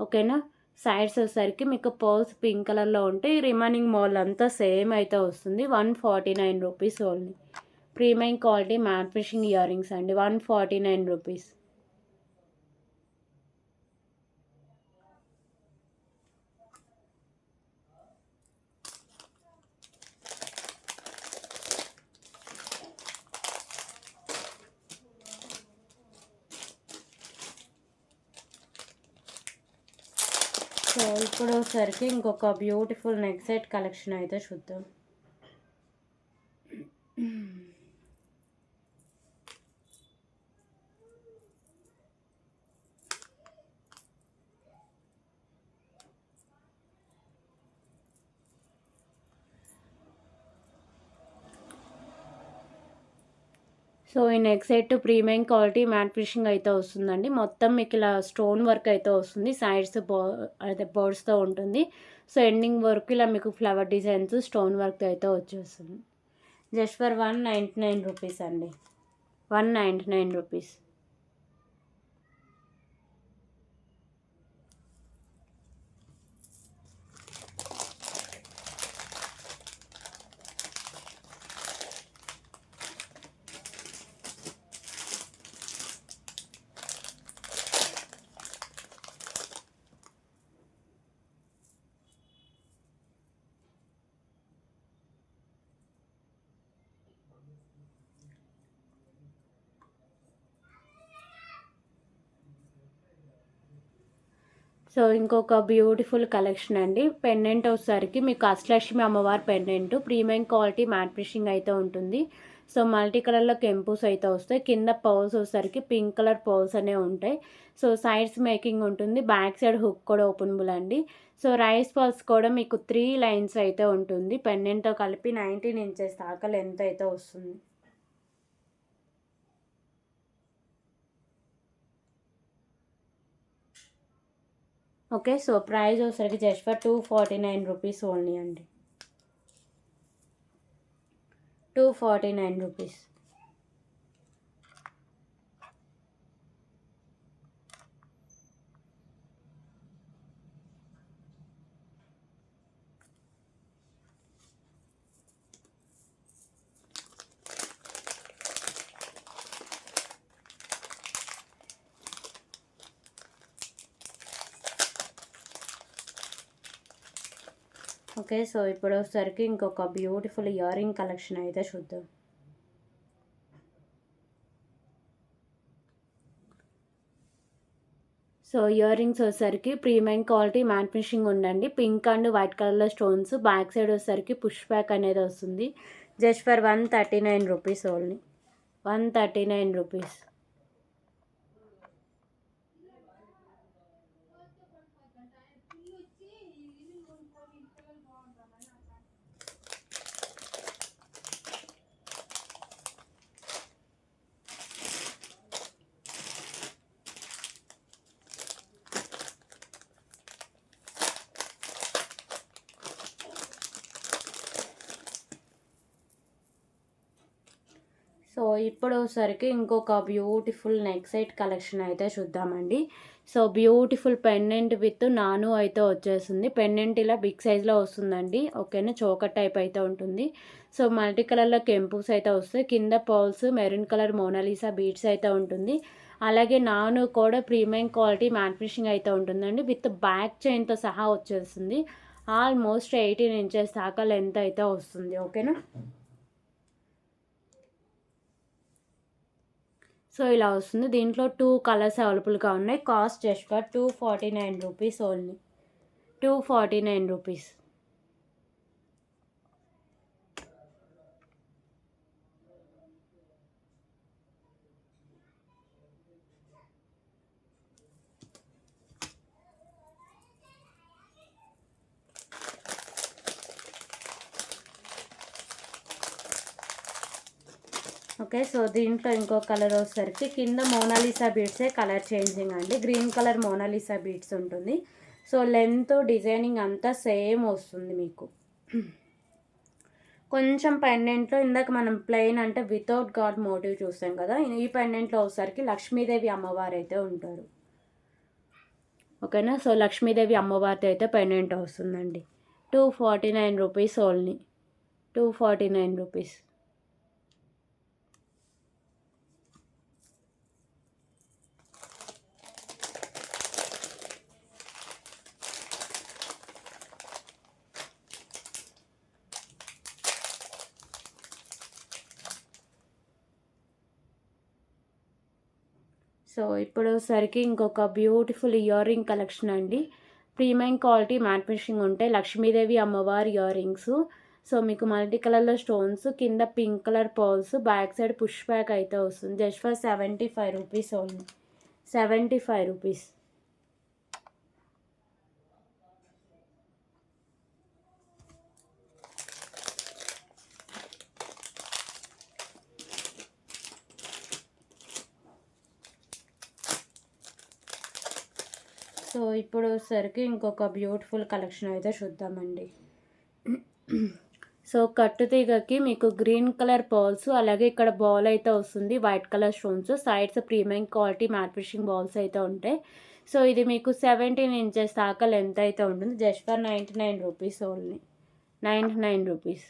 ఓకేనా. సైడ్స్ వచ్చేసరికి మీకు పర్ల్స్ పింక్ కలర్లో ఉంటాయి. రిమైనింగ్ మోల్ అంతా సేమ్ అయితే వస్తుంది. 149 rupees only. Premium quality matte fishing year rings అండి. 149 రూపీస్. సో ఇప్పుడు వచ్చేసరికి ఇంకొక బ్యూటిఫుల్ నెక్ సెట్ కలెక్షన్ అయితే చూద్దాం. సో ఈ neck set premium quality mat finishing అయితే వస్తుందండి. మొత్తం మీకు ఇలా స్టోన్ వర్క్ అయితే వస్తుంది. సైడ్స్ అదే బర్డ్స్తో ఉంటుంది. సో ఎండింగ్ వర్క్ ఇలా మీకు ఫ్లవర్ డిజైన్స్ స్టోన్ వర్క్ అయితే వచ్చేస్తుంది. జస్ట్ ఫర్ 199 రూపీస్ అండి. 199 రూపీస్. సో ఇంకొక బ్యూటిఫుల్ కలెక్షన్ అండి. పెండెంట్ వచ్చేసరికి మీకు అష్టలక్ష్మి అమ్మవారి pendant premium quality mat finishing అయితే ఉంటుంది. సో మల్టీ కలర్లో కెంపుస్ అయితే వస్తాయి. కింద పర్ల్స్ వచ్చేసరికి పింక్ కలర్ పర్ల్స్ అనేవి ఉంటాయి. సో సైడ్స్ మేకింగ్ ఉంటుంది. బ్యాక్ సైడ్ హుక్ కూడా ఓపెనబుల్ అండి. సో రైస్ పర్ల్స్ కూడా మీకు 3 లైన్స్ అయితే ఉంటుంది. పెండెంట్తో కలిపి 19 ఇంచెస్ దాకా లెంత్ అయితే వస్తుంది. ఓకే. సో ప్రైస్ వచ్చేసరికి జస్ట్ ఫర్ 249 రూపీస్ ఓన్లీ అండి. 249 రూపీస్. ఓకే. సో ఇప్పుడు వచ్చేసరికి ఇంకొక బ్యూటిఫుల్ ఇయర్ రింగ్ కలెక్షన్ అయితే చూద్దాం. సో ఇయర్ రింగ్స్ వచ్చేసరికి ప్రీమియం క్వాలిటీ మ్యాట్ ఫినిషింగ్ ఉండండి. పింక్ అండ్ వైట్ కలర్లో స్టోన్స్. బ్యాక్ సైడ్ వచ్చేసరికి పుష్ బ్యాక్ అనేది వస్తుంది. Just for 139 rupees only. 139 rupees. So ఇప్పుడు సరికి ఇంకొక బ్యూటిఫుల్ నెక్ సెట్ కలెక్షన్ అయితే చూద్దామండి. సో బ్యూటిఫుల్ పెండెంట్ విత్ నాను అయితే వచ్చేస్తుంది. పెండెంట్ ఇలా బిగ్ సైజ్లో వస్తుందండి. ఓకేనా, చోకర్ టైప్ అయితే ఉంటుంది. సో మల్టీ కలర్లో కెంపుస్ అయితే వస్తాయి. కింద pearls maroon colour Mona Lisa beads అయితే ఉంటుంది. అలాగే నాను కూడా ప్రీమియం క్వాలిటీ మ్యాట్ ఫినిషింగ్ అయితే ఉంటుందండి. విత్ బ్యాక్ చైన్తో సహా వచ్చేస్తుంది. ఆల్మోస్ట్ 18 ఇంచెస్ దాకా లెంత్ అయితే వస్తుంది. ఓకేనా, సో ఇలా వస్తుంది. దీంట్లో 2 కలర్స్ అవైలబుల్గా ఉన్నాయి. Cost just for 249 rupees only. 249 rupees. Okay, so దీంట్లో ఇంకో కలర్ వచ్చేసరికి కింద మోనాలిసా బీడ్సే కలర్ చేంజింగ్ అండి. గ్రీన్ కలర్ మోనాలిసా బీడ్స్ ఉంటుంది. సో లెంత్ డిజైనింగ్ అంతా సేమ్ వస్తుంది మీకు. కొంచెం పెండెంట్లో ఇందాక మనం ప్లెయిన్ అంటే వితౌట్ గాడ్ మోటివ్ చూసాం కదా, ఈ పెండెంట్లో వచ్చేసరికి లక్ష్మీదేవి అమ్మవారు అయితే ఉంటారు. ఓకేనా, సో లక్ష్మీదేవి అమ్మవారితో అయితే పెండెంట్ వస్తుందండి. 249 రూపీస్ ఓన్లీ. 249 రూపీస్. సో ఇప్పుడు సరికి ఇంకొక బ్యూటిఫుల్ ఇయర్ రింగ్ కలెక్షన్ అండి. ప్రీమియం క్వాలిటీ మ్యాట్ ఫినిషింగ్ ఉంటాయి. లక్ష్మీదేవి అమ్మవారి ఇయర్ రింగ్స్. సో మీకు మల్టీ కలర్లో స్టోన్స్, కింద pink colour pearls, back side push back అయితే వస్తుంది. Just for 75 rupees only. 75 rupees. So ఇప్పుడు సరికి ఇంకొక బ్యూటిఫుల్ కలెక్షన్ అయితే చూద్దామండి. సో కట్టు తీగకి మీకు గ్రీన్ కలర్ పర్ల్స్, అలాగే ఇక్కడ బాల్ అయితే వస్తుంది white colour stones. Sides premium quality mat finishing balls అయితే ఉంటాయి. సో ఇది మీకు 17 ఇంచెస్ దాకా లెంత్ అయితే ఉంటుంది. Just for 99 rupees only. 99 rupees.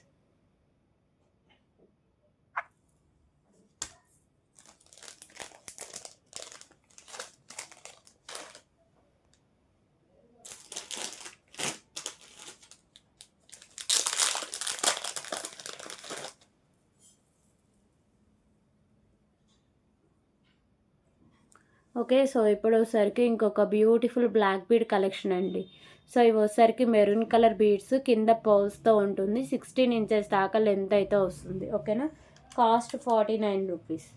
Okay, so ఇప్పుడు వచ్చేసరికి ఇంకొక బ్యూటిఫుల్ బ్లాక్ బీడ్ కలెక్షన్ అండి. సో ఇవి వచ్చేసరికి మెరూన్ కలర్ బీడ్స్, కింద పర్ల్స్తో ఉంటుంది. 16 ఇంచెస్ దాకా లెంత్ అయితే వస్తుంది. ఓకేనా, కాస్ట్ 49 రూపీస్.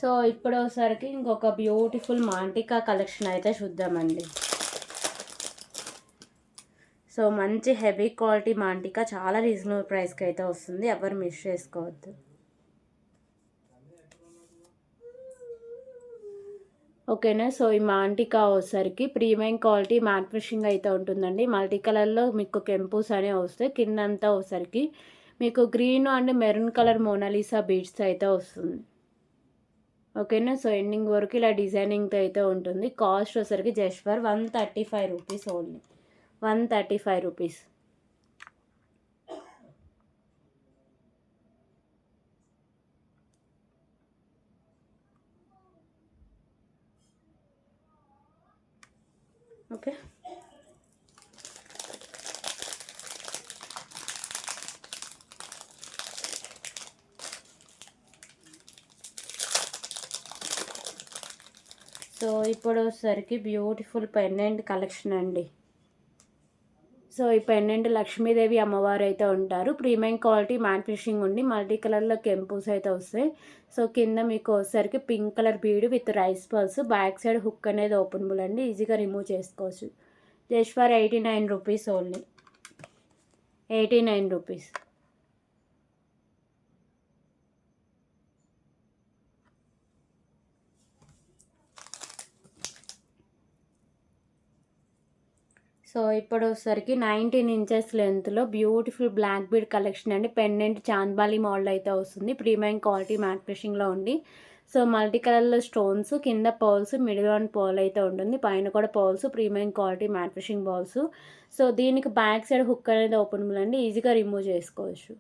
సో ఇప్పుడు ఒకసారికి ఇంకొక బ్యూటిఫుల్ మాంటికా కలెక్షన్ అయితే చూద్దామండి. సో మంచి హెవీ క్వాలిటీ మాంటికా చాలా రీజనబుల్ ప్రైస్కి అయితే వస్తుంది. ఎవరు మిస్ చేసుకోవద్దు. ఓకేనా, సో ఈ మాంటికా వచ్చేసరికి ప్రీమియం క్వాలిటీ మ్యాట్ ఫినిషింగ్ అయితే ఉంటుందండి. మల్టీ కలర్లో మీకు కెంపూస్ అనే వస్తాయి. కిందంతా వచ్చేసరికి మీకు green and maroon colour Mona Lisa beads అయితే వస్తుంది. ఓకేనా, సో ఎండింగ్ వరకు ఇలా డిజైనింగ్తో అయితే ఉంటుంది. కాస్ట్ వచ్చేసరికి just for 135 rupees only. 135 rupees. Okay, so ఇప్పుడు వచ్చేసరికి బ్యూటిఫుల్ పెండెంట్ కలెక్షన్ అండి. సో ఈ పెండెంట్ లక్ష్మీదేవి అమ్మవారు అయితే ఉంటారు. ప్రీమియం క్వాలిటీ మ్యాట్ ఫినిషింగ్ ఉండి మల్టీ కలర్లో కెంపుస్ అయితే వస్తాయి. సో కింద మీకు వచ్చేసరికి pink colour bead with rice pearls, back side hook అనేది ఓపెనబుల్ అండి, ఈజీగా రిమూవ్ చేసుకోవచ్చు. Just for 89 rupees only. 89 rupees. So ఇప్పుడు వచ్చేసరికి 19 ఇంచెస్ లెంత్లో బ్యూటిఫుల్ బ్లాక్ బీడ్ కలెక్షన్ అండి. పెండెంట్ చాంద్బాలి మోడల్ అయితే వస్తుంది. ప్రీమియం క్వాలిటీ మ్యాట్ ఫినిషింగ్లో ఉండి సో మల్టీ కలర్లో స్టోన్స్, కింద పర్ల్స్, మిడిల్ వన్ పర్ల్ అయితే ఉంటుంది, పైన కూడా pearls, premium quality mat finishing balls. So దీనికి బ్యాక్ సైడ్ హుక్ అనేది ఓపెనబుల్ అండి, ఈజీగా రిమూవ్ చేసుకోవచ్చు.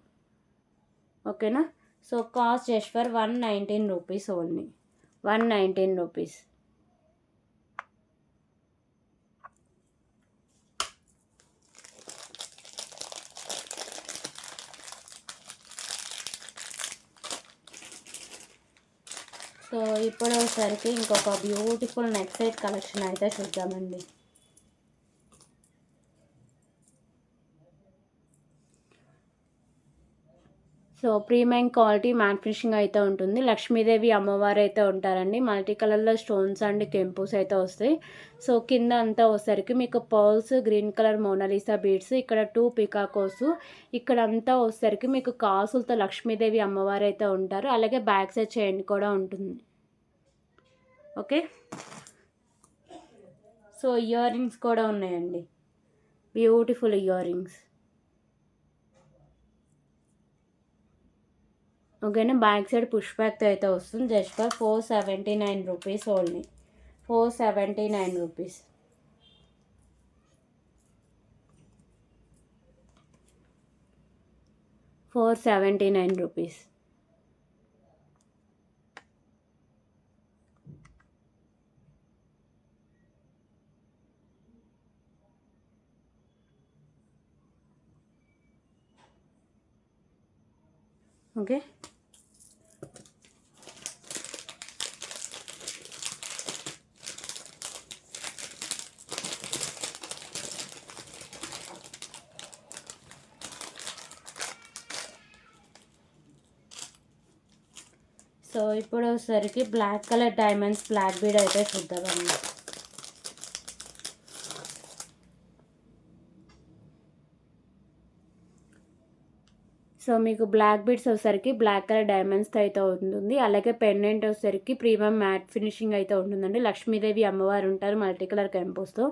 ఓకేనా. So cost just for 119 rupees only. 119 rupees. So ఇప్పుడు వచ్చేసరికి ఇంకొక బ్యూటిఫుల్ నెక్ సెట్ కలెక్షన్ అయితే చూద్దామండి. So premium quality mat finishing అయితే ఉంటుంది. లక్ష్మీదేవి అమ్మవారు అయితే ఉంటారండి. మల్టీ కలర్లో స్టోన్స్ అండ్ కెంపుస్ అయితే వస్తాయి. సో కింద అంతా వచ్చేసరికి మీకు pearls, green colour Mona Lisa beads, ఇక్కడ 2 పికాకోస్, ఇక్కడ అంతా వచ్చేసరికి మీకు కాసులతో లక్ష్మీదేవి అమ్మవారు అయితే ఉంటారు. అలాగే బ్యాక్ సైడ్ చైన్ కూడా ఉంటుంది. ఓకే. సో ఇయర్ రింగ్స్ కూడా ఉన్నాయండి, బ్యూటిఫుల్ ఇయర్ రింగ్స్. ఓకేనా. బ్యాక్ సైడ్ పుష్ బ్యాక్తో అయితే వస్తుంది. Just for 479 rupees only. 479 rupees. Rupees. Okay. So ఇప్పుడు వచ్చేసరికి black colour diamonds black bead అయితే చూద్దామండి. సో మీకు బ్లాక్ బీడ్స్ వచ్చేసరికి బ్లాక్ కలర్ డైమండ్స్తో అయితే ఉంటుంది. అలాగే పెండెంట్ వచ్చేసరికి ప్రీమియం మ్యాట్ ఫినిషింగ్ అయితే ఉంటుందండి. లక్ష్మీదేవి అమ్మవారు ఉంటారు మల్టీ కలర్ కెంపోస్తో.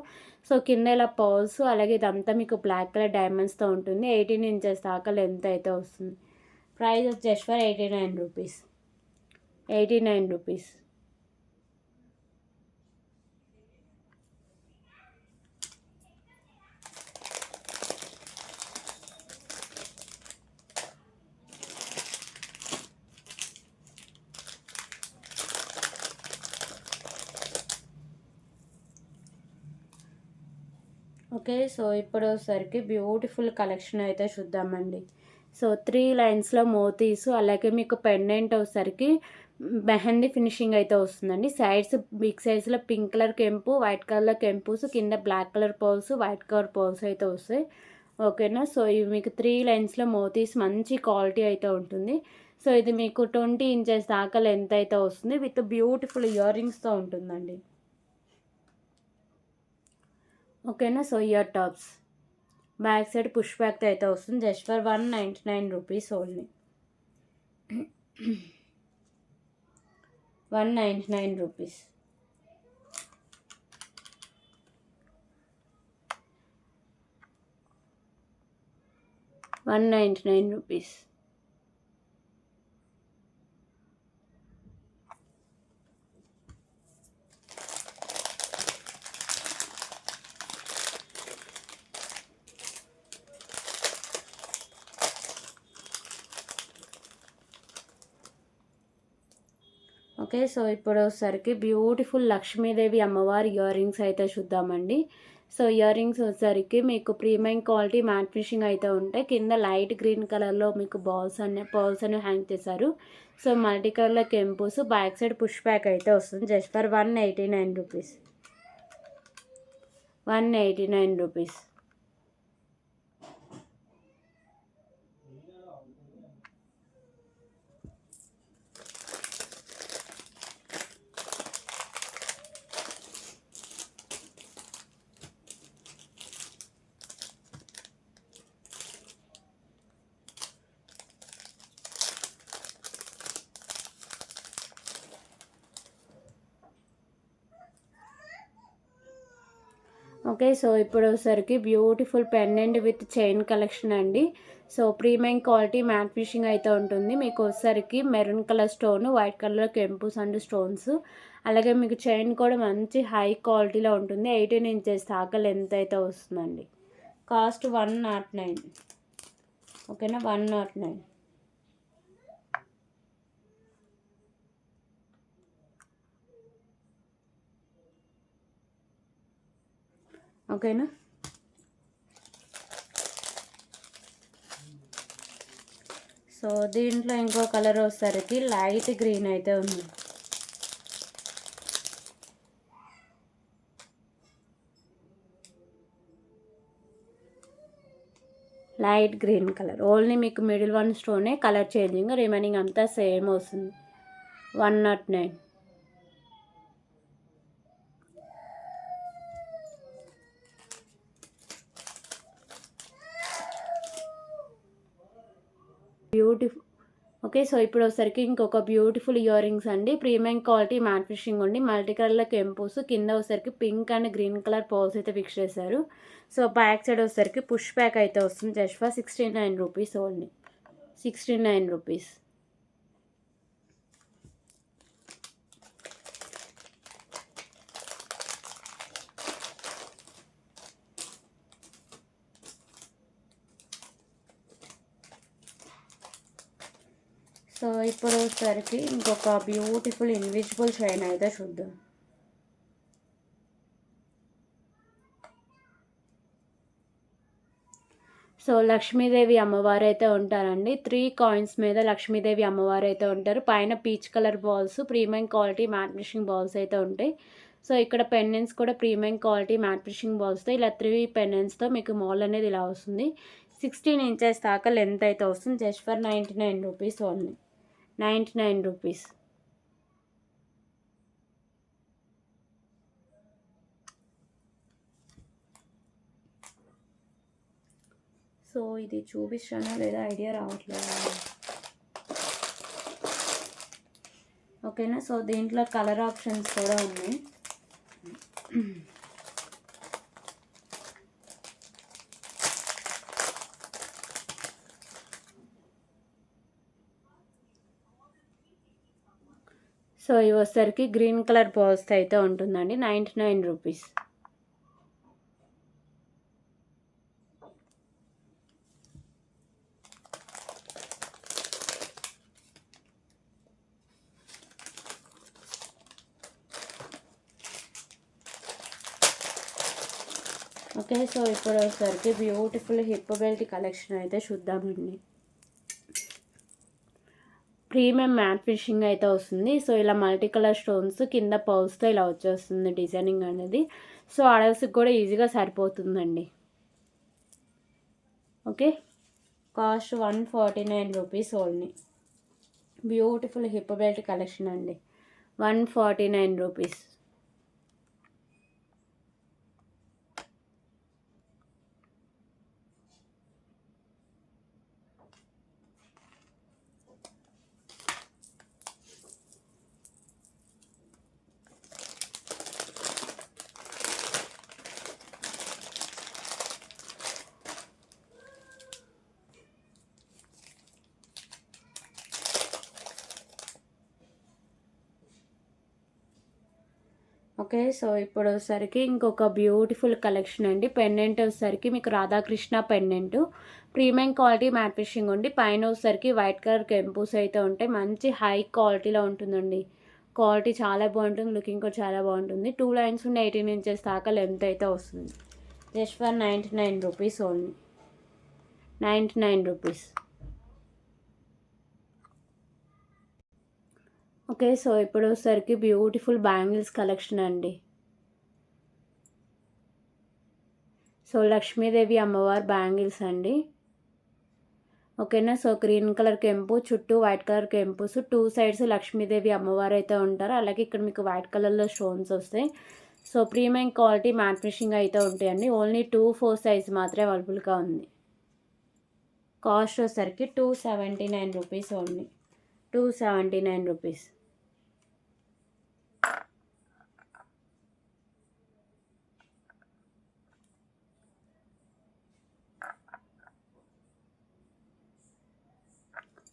సో కింద ఇలా పర్ల్స్, అలాగే ఇదంతా మీకు బ్లాక్ కలర్ డైమండ్స్తో ఉంటుంది. 18 ఇంచెస్ దాకా లెంత్ అయితే వస్తుంది. Price just for 89 rupees. 89 rupees. Okay. So ఇప్పుడు వచ్చేసరికి బ్యూటిఫుల్ కలెక్షన్ అయితే చూద్దామండి. సో 3 లైన్స్లో మోతీస్, అలాగే మీకు పెండెంట్ వచ్చేసరికి మెహందీ ఫినిషింగ్ అయితే వస్తుందండి. సైడ్స్ బిగ్ సైజ్లో పింక్ కలర్ కెంపు, వైట్ కలర్ కెంపుస్, కింద black colour pearls, white colour pearls అయితే వస్తాయి. ఓకేనా. సో ఇవి మీకు 3 లైన్స్లో మోతీస్, మంచి క్వాలిటీ అయితే ఉంటుంది. సో ఇది మీకు 20 ఇంచెస్ దాకా లెంత్ అయితే వస్తుంది, విత్ బ్యూటిఫుల్ ఇయర్ రింగ్స్తో ఉంటుందండి. ఓకేనా. సో ear tops back side push బ్యాక్తో అయితే వస్తుంది. Just for 199 rupees only. 199 rupees. Rupees. Okay. So ఇప్పుడు వచ్చేసరికి బ్యూటిఫుల్ లక్ష్మీదేవి అమ్మవారి ఇయర్ రింగ్స్ అయితే చూద్దామండి. సో ఇయర్ రింగ్స్ వచ్చేసరికి మీకు ప్రీమియం క్వాలిటీ మ్యాట్ ఫినిషింగ్ అయితే ఉంటాయి. కింద లైట్ గ్రీన్ కలర్లో మీకు పర్ల్స్ అనేవి హ్యాంగ్ చేశారు. సో మల్టీ కలర్లో కెంపుస్, బ్యాక్ సైడ్ పుష్ బ్యాక్ అయితే వస్తుంది. Just for 189 rupees. 189 rupees. Okay. So ఇప్పుడు వచ్చేసరికి beautiful pendant with chain collection అండి. So premium quality mat finishing అయితే ఉంటుంది. మీకు వచ్చేసరికి maroon colour stone, white colour కెంపుస్ అండ్ స్టోన్స్, అలాగే మీకు చైన్ కూడా మంచి హై క్వాలిటీలో ఉంటుంది. 18 ఇంచెస్ దాకా లెంత్ అయితే వస్తుందండి. కాస్ట్ 109. ఓకేనా, 109. ఓకేనా. సో దీంట్లో ఇంకో కలర్ వచ్చేసరికి లైట్ గ్రీన్ అయితే ఉంది. Light green colour. ఓన్లీ మీకు మిడిల్ వన్ స్టోనే కలర్ చేంజింగ్, రిమైనింగ్ అంతా సేమ్ వస్తుంది. 109. బ్యూటిఫుల్. ఓకే. సో ఇప్పుడు వచ్చేసరికి ఇంకొక బ్యూటిఫుల్ ఇయర్ రింగ్స్ అండి. ప్రీమియం క్వాలిటీ మ్యాట్ ఫినిషింగ్ ఉండి మల్టీ కలర్లో కెంపుస్, కింద వచ్చేసరికి pink and green colour pearls అయితే ఫిక్స్ చేశారు. సో బ్యాక్ సైడ్ వచ్చేసరికి పుష్ బ్యాక్ అయితే వస్తుంది. Just for 69 rupees only. 69 rupees. So ఇప్పుడు వచ్చేసరికి ఇంకొక బ్యూటిఫుల్ ఇన్విజిబుల్ చైన్ అయితే చూద్దాం. సో లక్ష్మీదేవి అమ్మవారు అయితే ఉంటారండి. 3 కాయిన్స్ మీద లక్ష్మీదేవి అమ్మవారు అయితే ఉంటారు. పైన peach colour balls, premium quality mat finishing balls అయితే ఉంటాయి. సో ఇక్కడ పెండెంట్స్ కూడా ప్రీమియం క్వాలిటీ మ్యాట్ ఫినిషింగ్ బాల్స్తో, ఇలా 3 పెండెంట్స్తో మీకు మాల్ అనేది ఇలా వస్తుంది. 16 ఇంచెస్ దాకా లెంత్ అయితే వస్తుంది. Just for 99 rupees only. 99 rupees. So ఇది చూపిస్తానా లేదా ఐడియా రావట్లేదు. ఓకేనా. సో దీంట్లో కలర్ ఆప్షన్స్ కూడా ఉన్నాయి. సో ఇవి వచ్చేసరికి గ్రీన్ కలర్ బాల్స్ అయితే ఉంటుందండి. 99 రూపీస్. ఓకే. సో ఇప్పుడు వచ్చేసరికి బ్యూటిఫుల్ హిప్ బెల్ట్ కలెక్షన్ అయితే చూద్దామండి. ప్రీమియం మ్యాట్ ఫినిషింగ్ అయితే వస్తుంది. సో ఇలా మల్టీ కలర్ స్టోన్స్ కింద పర్ల్స్తో ఇలా వచ్చేస్తుంది డిజైనింగ్ అనేది. సో అడల్స్కి కూడా ఈజీగా సరిపోతుందండి. Okay. Cost 149 rupees only. Beautiful hip belt collection అండి. 149 రూపీస్. ఓకే. సో ఇప్పుడు వచ్చేసరికి ఇంకొక బ్యూటిఫుల్ కలెక్షన్ అండి. పెండెంట్ వచ్చేసరికి మీకు Radhakrishna pendant, premium quality mat finishing ఉండి పైన వచ్చేసరికి వైట్ కలర్ కెంపుస్ అయితే ఉంటాయి. మంచి హై క్వాలిటీలో ఉంటుందండి. క్వాలిటీ చాలా బాగుంటుంది, లుకింగ్ కూడా చాలా బాగుంటుంది. 2 లైన్స్ ఉండి 18 ఇంచెస్ దాకా లెంత్ అయితే వస్తుంది. Just for 99 rupees only. 99 rupees. Okay, so ఇప్పుడు వచ్చేసరికి బ్యూటిఫుల్ బ్యాంగిల్స్ కలెక్షన్ అండి. సో లక్ష్మీదేవి అమ్మవారు బ్యాంగిల్స్ అండి. ఓకేనా. సో గ్రీన్ కలర్ కెంపు, చుట్టూ వైట్ కలర్ కెంపుస్, 2 సైడ్స్ లక్ష్మీదేవి అమ్మవారు అయితే ఉంటారు. అలాగే ఇక్కడ మీకు వైట్ కలర్లో స్టోన్స్ వస్తాయి. So premium quality mat finishing అయితే ఉంటాయండి. ఓన్లీ 2-4 సైజ్ మాత్రమే అవైలబుల్గా ఉంది. కాస్ట్ వచ్చేసరికి 279 rupees only. 279 rupees.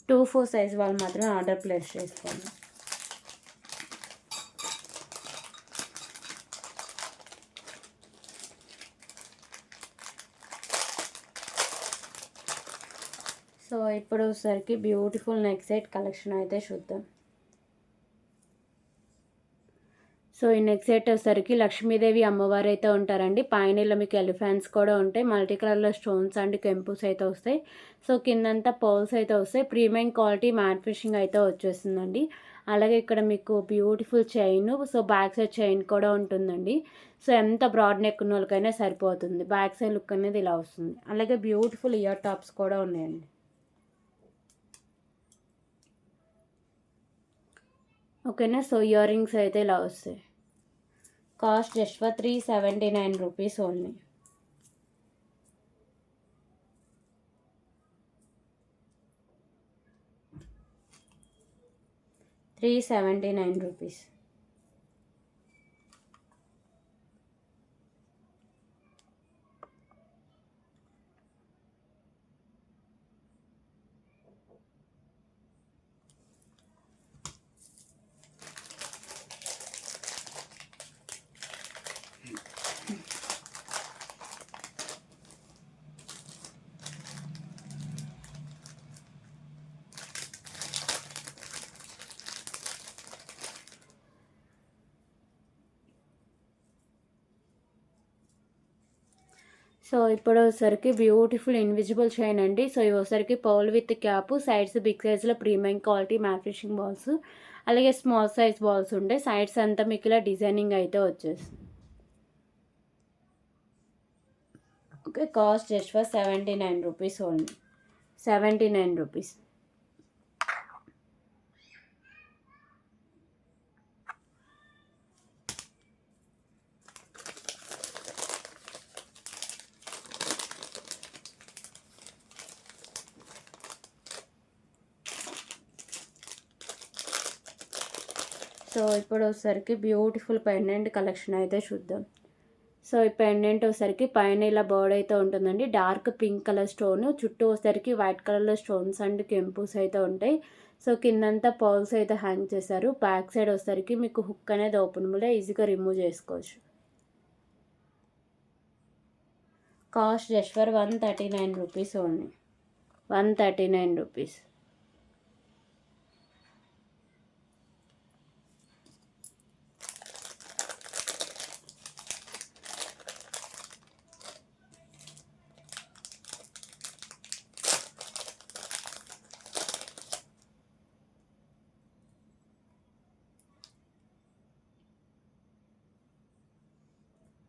Two 4 size వాళ్ళు మాత్రం ఆర్డర్ ప్లేస్ చేసుకోండి. సో ఇప్పుడు వచ్చేసరికి బ్యూటిఫుల్ నెక్ సెట్ కలెక్షన్ అయితే చూద్దాం. సో ఈ నెక్ సెట్ వచ్చేసరికి లక్ష్మీదేవి అమ్మవారు అయితే ఉంటారండి. పైన ఇలా మీకు ఎలిఫెంట్స్ కూడా ఉంటాయి. మల్టీ కలర్లో స్టోన్స్ అండ్ కెంపుస్ అయితే వస్తాయి. సో కిందంతా పర్ల్స్ అయితే వస్తాయి. ప్రీమియం క్వాలిటీ మ్యాట్ ఫినిషింగ్ అయితే వచ్చేస్తుందండి. అలాగే ఇక్కడ మీకు beautiful chain, so back side chain కూడా ఉంటుందండి. సో ఎంత బ్రాడ్ నెక్ ఉన్న వాళ్ళకైనా సరిపోతుంది. బ్యాక్ సైడ్ లుక్ అనేది ఇలా వస్తుంది. అలాగే బ్యూటిఫుల్ ఇయర్ టాప్స్ కూడా ఉన్నాయండి. ఓకేనా. సో ఇయర్ రింగ్స్ అయితే ఇలా వస్తాయి. Cost just for 379 rupees only. 379 rupees. So ఇప్పుడు వచ్చేసరికి బ్యూటిఫుల్ ఇన్విజిబుల్ చైన్ అండి. సో ఇవి వచ్చేసరికి pearl with cap, sides big సైజ్లో premium quality mat finishing balls, అలాగే స్మాల్ సైజ్ బాల్స్ ఉంటాయి. సైడ్స్ అంతా మీకు ఇలా డిజైనింగ్ అయితే వచ్చేస్తుంది. Okay, cost just for 79 rupees only. 79 rupees. So ఇప్పుడు వచ్చేసరికి బ్యూటిఫుల్ పెండెంట్ కలెక్షన్ అయితే చూద్దాం. సో ఈ పెండెంట్ వచ్చేసరికి పైన ఇలా బర్డ్ అయితే ఉంటుందండి. డార్క్ పింక్ కలర్ స్టోన్, చుట్టూ వచ్చేసరికి వైట్ కలర్లో స్టోన్స్ అండ్ కెంపుస్ అయితే ఉంటాయి. సో కిందంతా పర్ల్స్ అయితే హ్యాంగ్ చేశారు. బ్యాక్ సైడ్ వచ్చేసరికి మీకు హుక్ అనేది ఓపెనబుల్, ఈజీగా రిమూవ్ చేసుకోవచ్చు. Cost just for 139 rupees only. 139 rupees.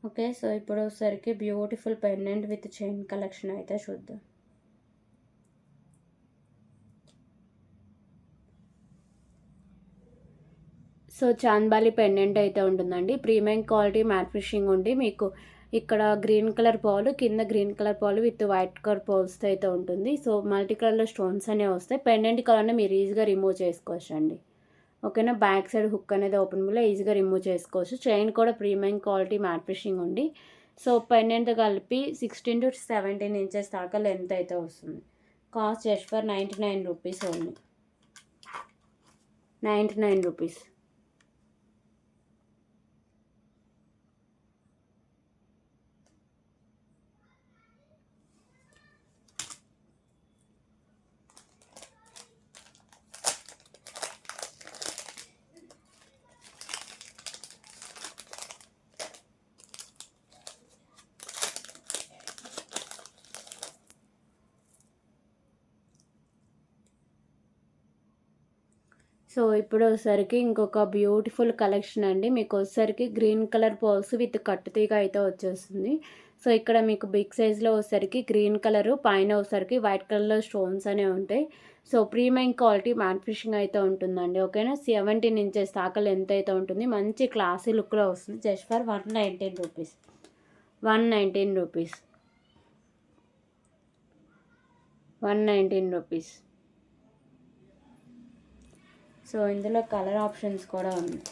Okay, so ఇప్పుడు వచ్చేసరికి beautiful pendant with chain collection అయితే చూద్దాం. సో చాంద్బాలి పెండెంట్ అయితే ఉంటుందండి. ప్రీమియం క్వాలిటీ మ్యాట్ ఫినిషింగ్ ఉండి మీకు ఇక్కడ గ్రీన్ కలర్ పాలు, కింద గ్రీన్ కలర్ పాలు విత్ వైట్ కలర్ పాల్స్తో అయితే ఉంటుంది. సో మల్టీ కలర్లో స్టోన్స్ అనేవి వస్తాయి. పెండెంట్ కలర్ని మీరు ఈజీగా రిమూవ్ చేసుకోవచ్చు అండి. ఓకేనా. బ్యాక్ సైడ్ హుక్ అనేది ఓపెనబుల్, ఈజీగా రిమూవ్ చేసుకోవచ్చు. చైన్ కూడా ప్రీమియం క్వాలిటీ మ్యాట్ ఫినిషింగ్ ఉంది. సో పెండెంట్ కలిపి 16 to 17 ఇంచెస్ దాకా లెంత్ అయితే వస్తుంది. Cost just for 99 rupees only. 99 rupees. So ఇప్పుడు వచ్చేసరికి ఇంకొక బ్యూటిఫుల్ కలెక్షన్ అండి. మీకు వచ్చేసరికి గ్రీన్ కలర్ పర్ల్స్ విత్ కట్టుతీగ అయితే వచ్చేస్తుంది. సో ఇక్కడ మీకు బిగ్ సైజ్లో వచ్చేసరికి గ్రీన్ కలరు, పైన వచ్చేసరికి వైట్ కలర్లో స్టోన్స్ అనేవి ఉంటాయి. So premium quality mat finishing అయితే ఉంటుందండి. ఓకేనా, 17 ఇంచెస్ దాకా లెంత్ అయితే ఉంటుంది. మంచి క్లాసీ లుక్లో వస్తుంది. Just for 119 rupees. 119 rupees. 119 rupees. So ఇందులో కలర్ ఆప్షన్స్ కూడా ఉన్నాయి.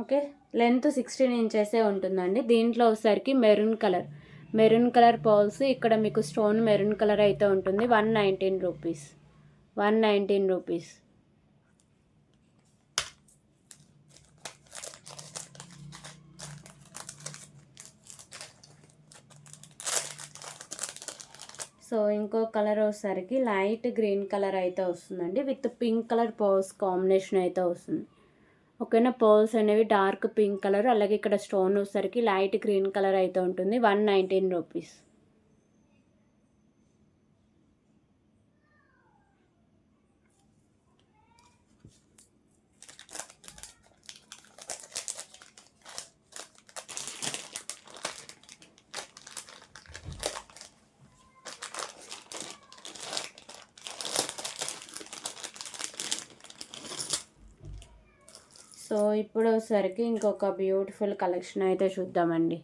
ఓకే, లెంత్ 16 ఇంచెసే ఉంటుందండి. దీంట్లో వచ్చేసరికి మెరూన్ కలర్ పర్ల్స్, ఇక్కడ మీకు స్టోన్ మెరూన్ కలర్ అయితే ఉంటుంది. 119 రూపీస్. 119 రూపీస్. సో ఇంకో కలర్ వచ్చేసరికి లైట్ గ్రీన్ కలర్ అయితే వస్తుందండి. With pink colour pearls combination అయితే వస్తుంది. ఓకేనా, పర్ల్స్ అనేవి డార్క్ పింక్ కలర్, అలాగే ఇక్కడ స్టోన్ వచ్చేసరికి లైట్ గ్రీన్ కలర్ అయితే ఉంటుంది. 119 రూపీస్. సో ఇప్పుడు వచ్చేసరికి ఇంకొక బ్యూటిఫుల్ కలెక్షన్ అయితే చూద్దామండి.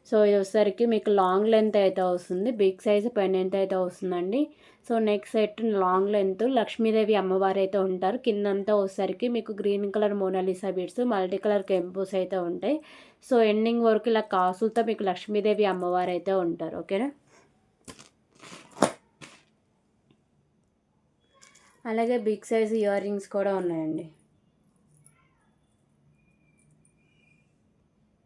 సో ఇది వచ్చేసరికి మీకు లాంగ్ లెంత్ అయితే వస్తుంది. బిగ్ సైజ్ పెండెంట్ అయితే వస్తుందండి. So next set long length Lakshmidevi అమ్మవారు అయితే ఉంటారు. కిందంతా వచ్చేసరికి మీకు green colour Mona Lisa beads, multi colour కెంపుస్ అయితే ఉంటాయి. సో ఎండింగ్ వరకు ఇలా కాసులతో మీకు లక్ష్మీదేవి అమ్మవారు అయితే ఉంటారు. ఓకేనా, అలాగే బిగ్ సైజ్ ఇయర్ రింగ్స్ కూడా ఉన్నాయండి.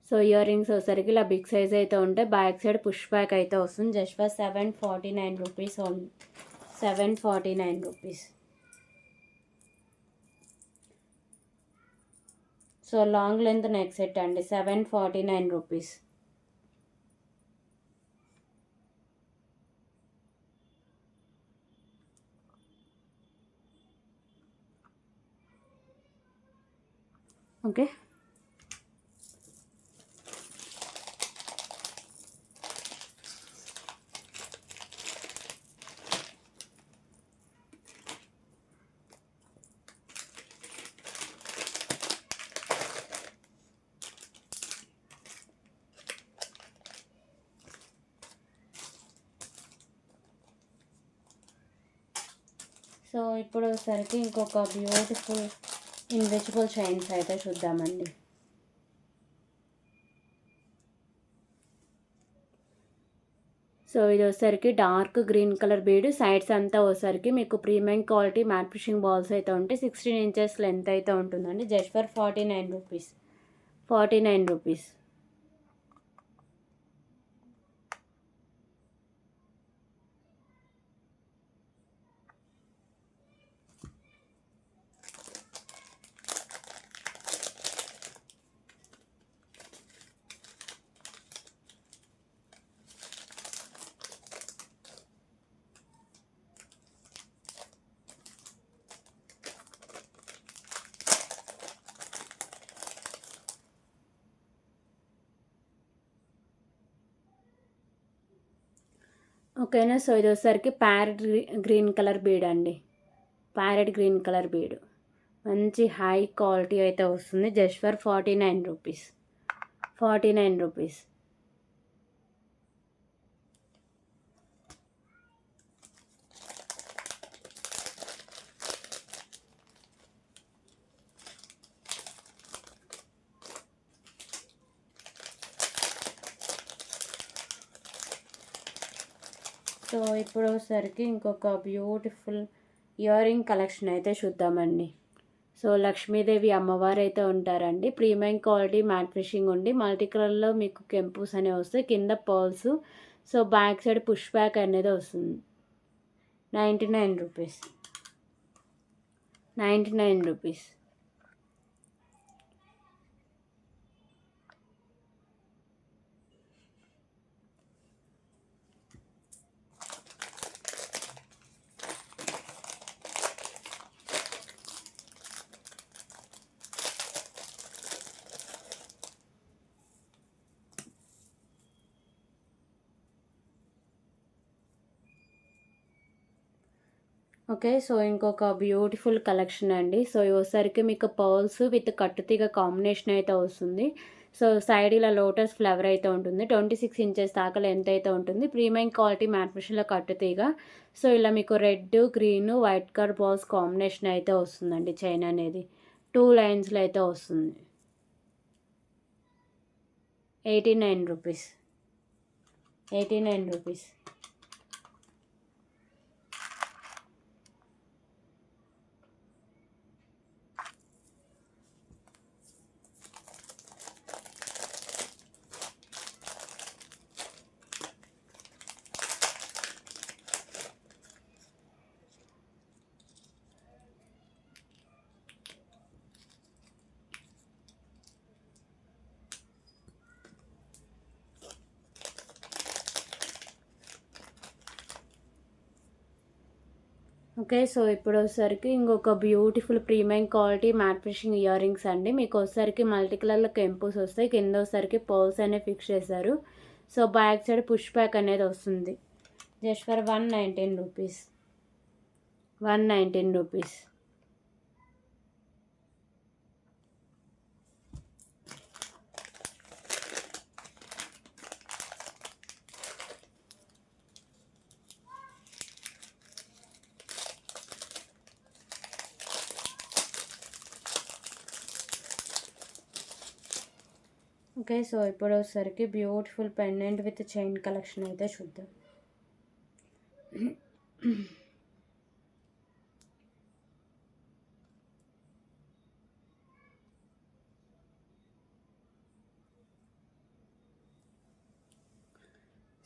సో ఇయర్ రింగ్స్ వచ్చేసరికి ఇలా బిగ్ సైజ్ అయితే ఉంటాయి. బ్యాక్ సైడ్ పుష్ బ్యాక్ అయితే వస్తుంది. Just for 749 rupees only. 749 rupees. So long length neck set అండి. 749 రూపీస్. ఓకే, సో ఇప్పుడు వచ్చేసరికి ఇంకొక బ్యూటిఫుల్ ఇన్విజిబుల్ చైన్స్ అయితే చూద్దామండి. సో ఇది వచ్చేసరికి dark green colour bead, sides అంతా వచ్చేసరికి మీకు premium quality matte fishing balls అయితే ఉంటాయి. 16 ఇంచెస్ లెంత్ అయితే ఉంటుందండి. Just for 49 rupees. 49 రూపీస్. ఓకేనా, సో ఇది వచ్చేసరికి ప్యారెట్ గ్రీన్ కలర్ బీడ్ అండి. ప్యారెట్ గ్రీన్ కలర్ బీడ్ మంచి హై క్వాలిటీ అయితే వస్తుంది. Just for 49 rupees. 49 rupees. So ఇప్పుడు వచ్చేసరికి ఇంకొక బ్యూటిఫుల్ ఇయర్ రింగ్ కలెక్షన్ అయితే చూద్దామండి. సో లక్ష్మీదేవి అమ్మవారు అయితే ఉంటారండి. ప్రీమియం క్వాలిటీ మ్యాట్ ఫినిషింగ్ ఉండి మల్టీ కలర్లో మీకు కెంపుస్ అనేవి వస్తాయి. కింద pearls. So back side push back అనేది వస్తుంది. 99 రూపీస్. 99 రూపీస్. ఓకే. సో, ఇంకొక బ్యూటిఫుల్ కలెక్షన్ అండి. సో, ఇవొసరికి మీకు పర్ల్స్ విత్ కట్టుతీగ కాంబినేషన్ అయితే వస్తుంది. సో, సైడ్ ఇలా లోటస్ ఫ్లవర్ అయితే ఉంటుంది. 26 ఇంచెస్ దాకా లెంత్ అయితే ఉంటుంది. ప్రీమియం క్వాలిటీ మ్యాట్ ఫినిష్‌లో కట్టుతీగ. సో, ఇలా మీకు red, green, white colour balls combination అయితే వస్తుందండి చైన్ అనేది. 2 లైన్స్‌లో అయితే వస్తుంది. 89 రూపీస్. 89 రూపీస్. ఓకే. సో, ఇప్పుడొచ్చేసరికి ఇంకొక beautiful premium quality mat finishing ear rings అండి. మీకొచ్చేసరికి మల్టీ కలర్‌లో కెంపుస్ వస్తాయి. కిందొచ్చేసరికి పర్ల్స్ అనేవి ఫిక్స్ చేశారు. So, back side push back అనేది వస్తుంది. Just for 119 rupees. 119 rupees. Okay. So, ఇప్పుడొచ్చేసరికి beautiful pendant with chain collection అయితే చూద్దాం.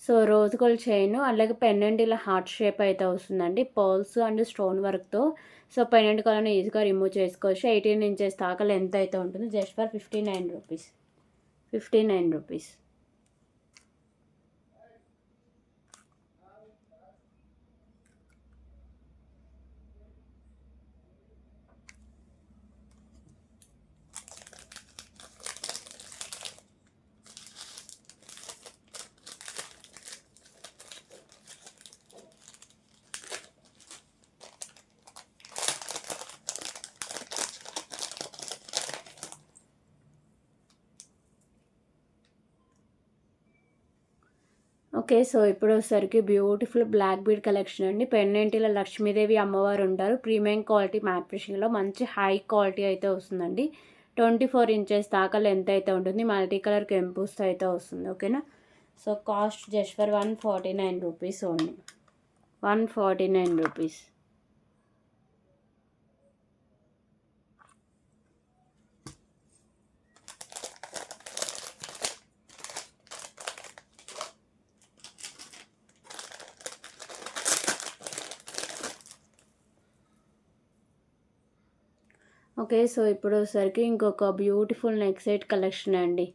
సో, రోజ్ గోల్డ్ చైను అలాగే పెండెంట్ ఇలా హార్ట్ షేప్ అయితే వస్తుందండి. పర్ల్స్ అండ్ స్టోన్ వర్క్‌తో. సో, పెండెంట్ కలర్‌ని ఈజీగా రిమూవ్ చేసుకోవచ్చు. 18 ఇంచెస్ దాకా లెంత్ అయితే ఉంటుంది. Just for 59 rupees. 59 rupees. Okay. So, ఇప్పుడొచ్చేసరికి బ్యూటిఫుల్ బ్లాక్ బీడ్ కలెక్షన్ అండి. పెండెంట్ ఇలా లక్ష్మీదేవి అమ్మవారు ఉంటారు. ప్రీమియం క్వాలిటీ మ్యాట్ ఫినిషింగ్‌లో మంచి హై క్వాలిటీ అయితే వస్తుందండి. 24 ఇంచెస్ దాకా లెంత్ అయితే ఉంటుంది. మల్టీ కలర్ కెంపుస్‌తో అయితే వస్తుంది. ఓకేనా. So, cost just for 149 rupees only. 149 rupees. Okay. So, ఇప్పుడొచ్చేసరికి ఇంకొక బ్యూటిఫుల్ నెక్ సెట్ కలెక్షన్ అండి.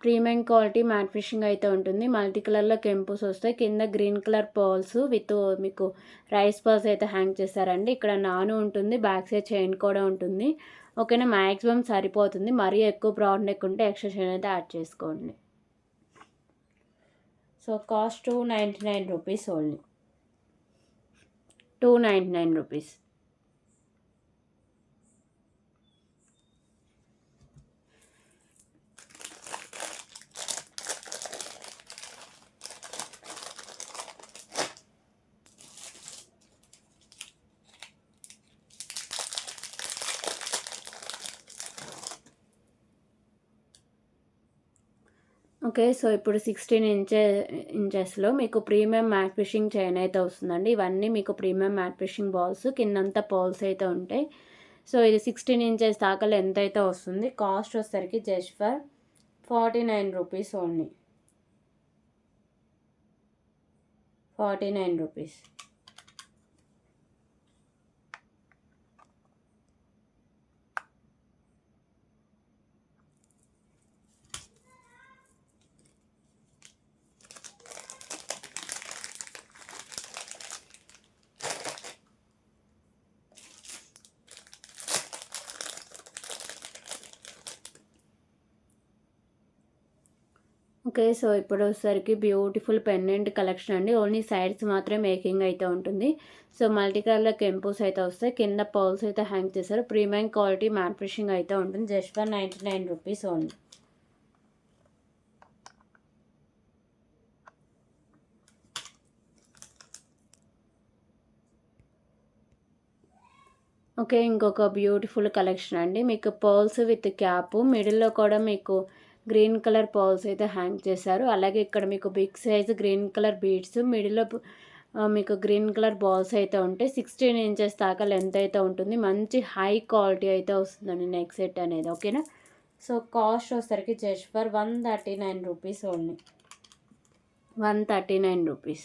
ప్రీమియం క్వాలిటీ మ్యాట్ ఫినిషింగ్ అయితే ఉంటుంది. మల్టీ కలర్‌లో కెంపుస్ వస్తాయి. కింద గ్రీన్ కలర్ పర్ల్స్ విత్ మీకు రైస్ పర్ల్స్ అయితే హ్యాంగ్ చేశారండి. ఇక్కడ నాను ఉంటుంది. బ్యాక్ సైడ్ చైన్ కూడా ఉంటుంది. ఓకేనా. మ్యాక్సిమం సరిపోతుంది. మరీ ఎక్కువ బ్రాడ్ నెక్ ఉంటే ఎక్స్ట్రా చైన్ అయితే యాడ్ చేసుకోండి. So, cost 299 rupees only. 299 rupees. Okay. So, ఇప్పుడు 16 ఇంచెస్‌లో మీకు ప్రీమియం మ్యాట్ ఫినిషింగ్ చైన్ అయితే వస్తుందండి. ఇవన్నీ మీకు ప్రీమియం మ్యాట్ ఫినిషింగ్ బాల్స్. కిందంతా పర్ల్స్ అయితే ఉంటాయి. సో, ఇది 16 ఇంచెస్ దాకా లెంత్ అయితే వస్తుంది. కాస్ట్ వచ్చేసరికి just for 49 rupees only. 49 rupees. Okay. So, ఇప్పుడొచ్చేసరికి బ్యూటిఫుల్ పెండెంట్ కలెక్షన్ అండి. ఓన్లీ సైడ్స్ మాత్రమే మేకింగ్ అయితే ఉంటుంది. సో, మల్టీ కలర్‌లో కెంపుస్ అయితే వస్తాయి. కింద పర్ల్స్ అయితే హ్యాంగ్ చేశారు. ప్రీమియం క్వాలిటీ మ్యాట్ ఫినిషింగ్ అయితే ఉంటుంది. Just for ₹99 only. ఓకే. ఇంకొక బ్యూటిఫుల్ కలెక్షన్ అండి. మీకు పర్ల్స్ విత్ క్యాపు, మిడిల్‌లో కూడా మీకు గ్రీన్ కలర్ పర్ల్స్ అయితే హ్యాంగ్ చేశారు. అలాగే ఇక్కడ మీకు big size green colour beads, మిడిల్‌లో మీకు గ్రీన్ కలర్ బాల్స్ అయితే ఉంటాయి. 16 ఇంచెస్ దాకా లెంత్ అయితే ఉంటుంది. మంచి హై క్వాలిటీ అయితే వస్తుందండి నెక్ సెట్ అనేది. ఓకేనా? సో, కాస్ట్ వచ్చేసరికి just for ₹139 only. ₹139.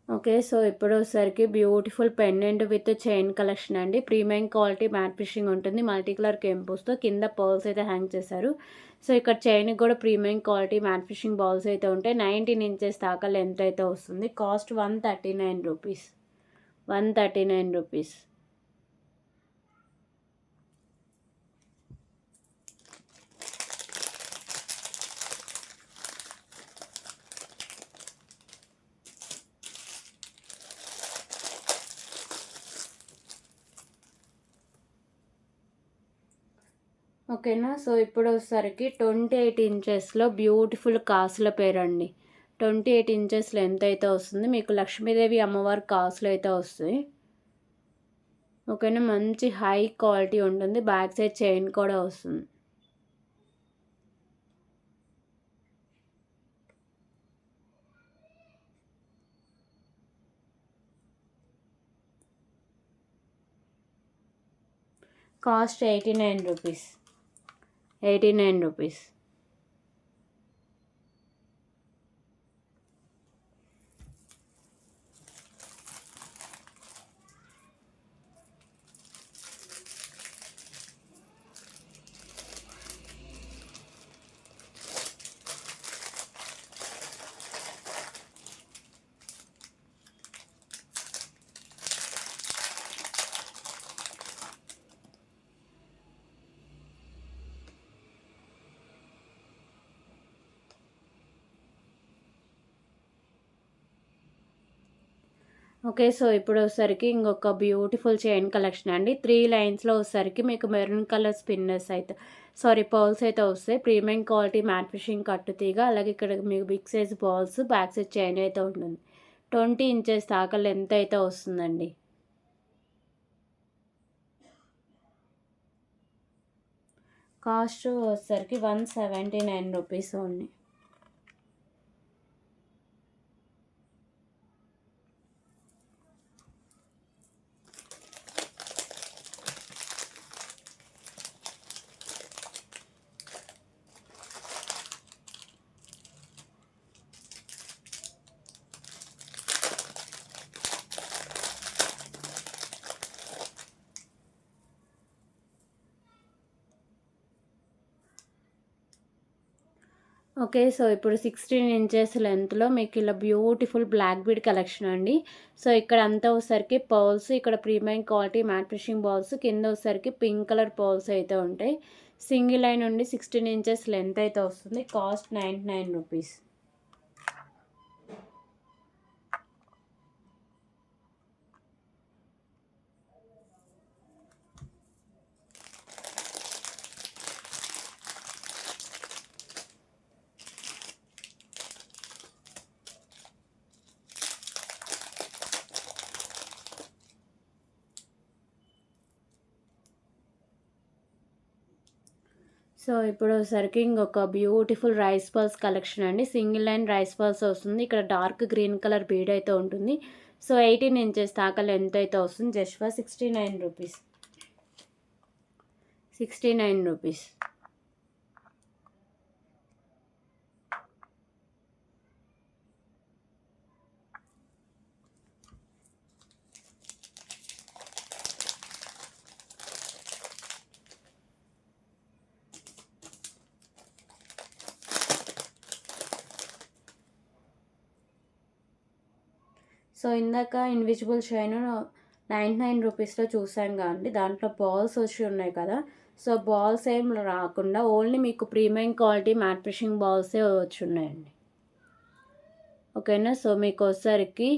Okay. So, ఇప్పుడొచ్చేసరికి beautiful pendant with chain collection అండి. ప్రీమియం క్వాలిటీ మ్యాట్ ఫినిషింగ్ ఉంటుంది. మల్టీ కలర్ కెంపుస్‌తో కింద పర్ల్స్ అయితే హ్యాంగ్ చేశారు. సో, ఇక్కడ చైన్‌కి కూడా premium quality mat finishing balls అయితే ఉంటాయి. 19 ఇంచెస్ దాకా లెంత్ అయితే వస్తుంది. కాస్ట్ ₹139. ₹139. ఓకేనా. సో, ఇప్పుడొచ్చేసరికి 28 ఇంచెస్‌లో బ్యూటిఫుల్ కాసుల పేరండి. 28 ఇంచెస్ లెంత్ అయితే వస్తుంది. మీకు లక్ష్మీదేవి అమ్మవారి కాసులు అయితే వస్తాయి. ఓకేనా. మంచి హై క్వాలిటీ ఉంటుంది. బ్యాక్ సైడ్ చైన్ కూడా వస్తుంది. కాస్ట్ ₹89. ₹89. ఓకే. సో, ఇప్పుడొచ్చేసరికి ఇంకొక బ్యూటిఫుల్ చైన్ కలెక్షన్ అండి. 3 లైన్స్‌లో వచ్చేసరికి మీకు మెరూన్ కలర్ స్పిన్నర్స్ అయితే పర్ల్స్ అయితే వస్తాయి. ప్రీమియం క్వాలిటీ మ్యాట్ ఫినిషింగ్ కట్టు తీగ. అలాగే ఇక్కడ మీకు big size balls, back side chain అయితే ఉంటుంది. 20 ఇంచెస్ దాకా లెంత్ అయితే వస్తుందండి. కాస్ట్ వచ్చేసరికి ₹179 ఓన్లీ. ఓకే. సో, ఇప్పుడు 16 ఇంచెస్ లెంత్‌లో మీకు ఇలా బ్యూటిఫుల్ బ్లాక్ బీడ్ కలెక్షన్ అండి. సో, ఇక్కడ అంతా వచ్చేసరికి పర్ల్స్, ఇక్కడ premium quality mat finishing balls, కింద వచ్చేసరికి పింక్ కలర్ పర్ల్స్ అయితే ఉంటాయి. సింగిల్ లైన్ నుండి 16 ఇంచెస్ లెంత్ అయితే వస్తుంది. కాస్ట్ ₹99. సో, ఇప్పుడొచ్చేసరికి ఇంకొక బ్యూటిఫుల్ రైస్ పర్ల్స్ కలెక్షన్ అండి. సింగిల్ లైన్ రైస్ పర్ల్స్ వస్తుంది. ఇక్కడ డార్క్ గ్రీన్ కలర్ బీడ్ అయితే ఉంటుంది. సో, 18 ఇంచెస్ దాకా లెంత్ అయితే వస్తుంది. Just for ₹69. ₹69. సో ఇందాక ఇన్విజిబుల్ షైన్ 99 రూపీస్లో చూసాం కాండి, దాంట్లో బాల్స్ వచ్చి ఉన్నాయి కదా. సో బాల్స్ ఏం రాకుండా ఓన్లీ మీకు ప్రీమియం క్వాలిటీ మ్యాట్ ఫినిషింగ్ బాల్సే వచ్చి ఉన్నాయండి. ఓకేనా. సో మీకు వచ్చేసరికి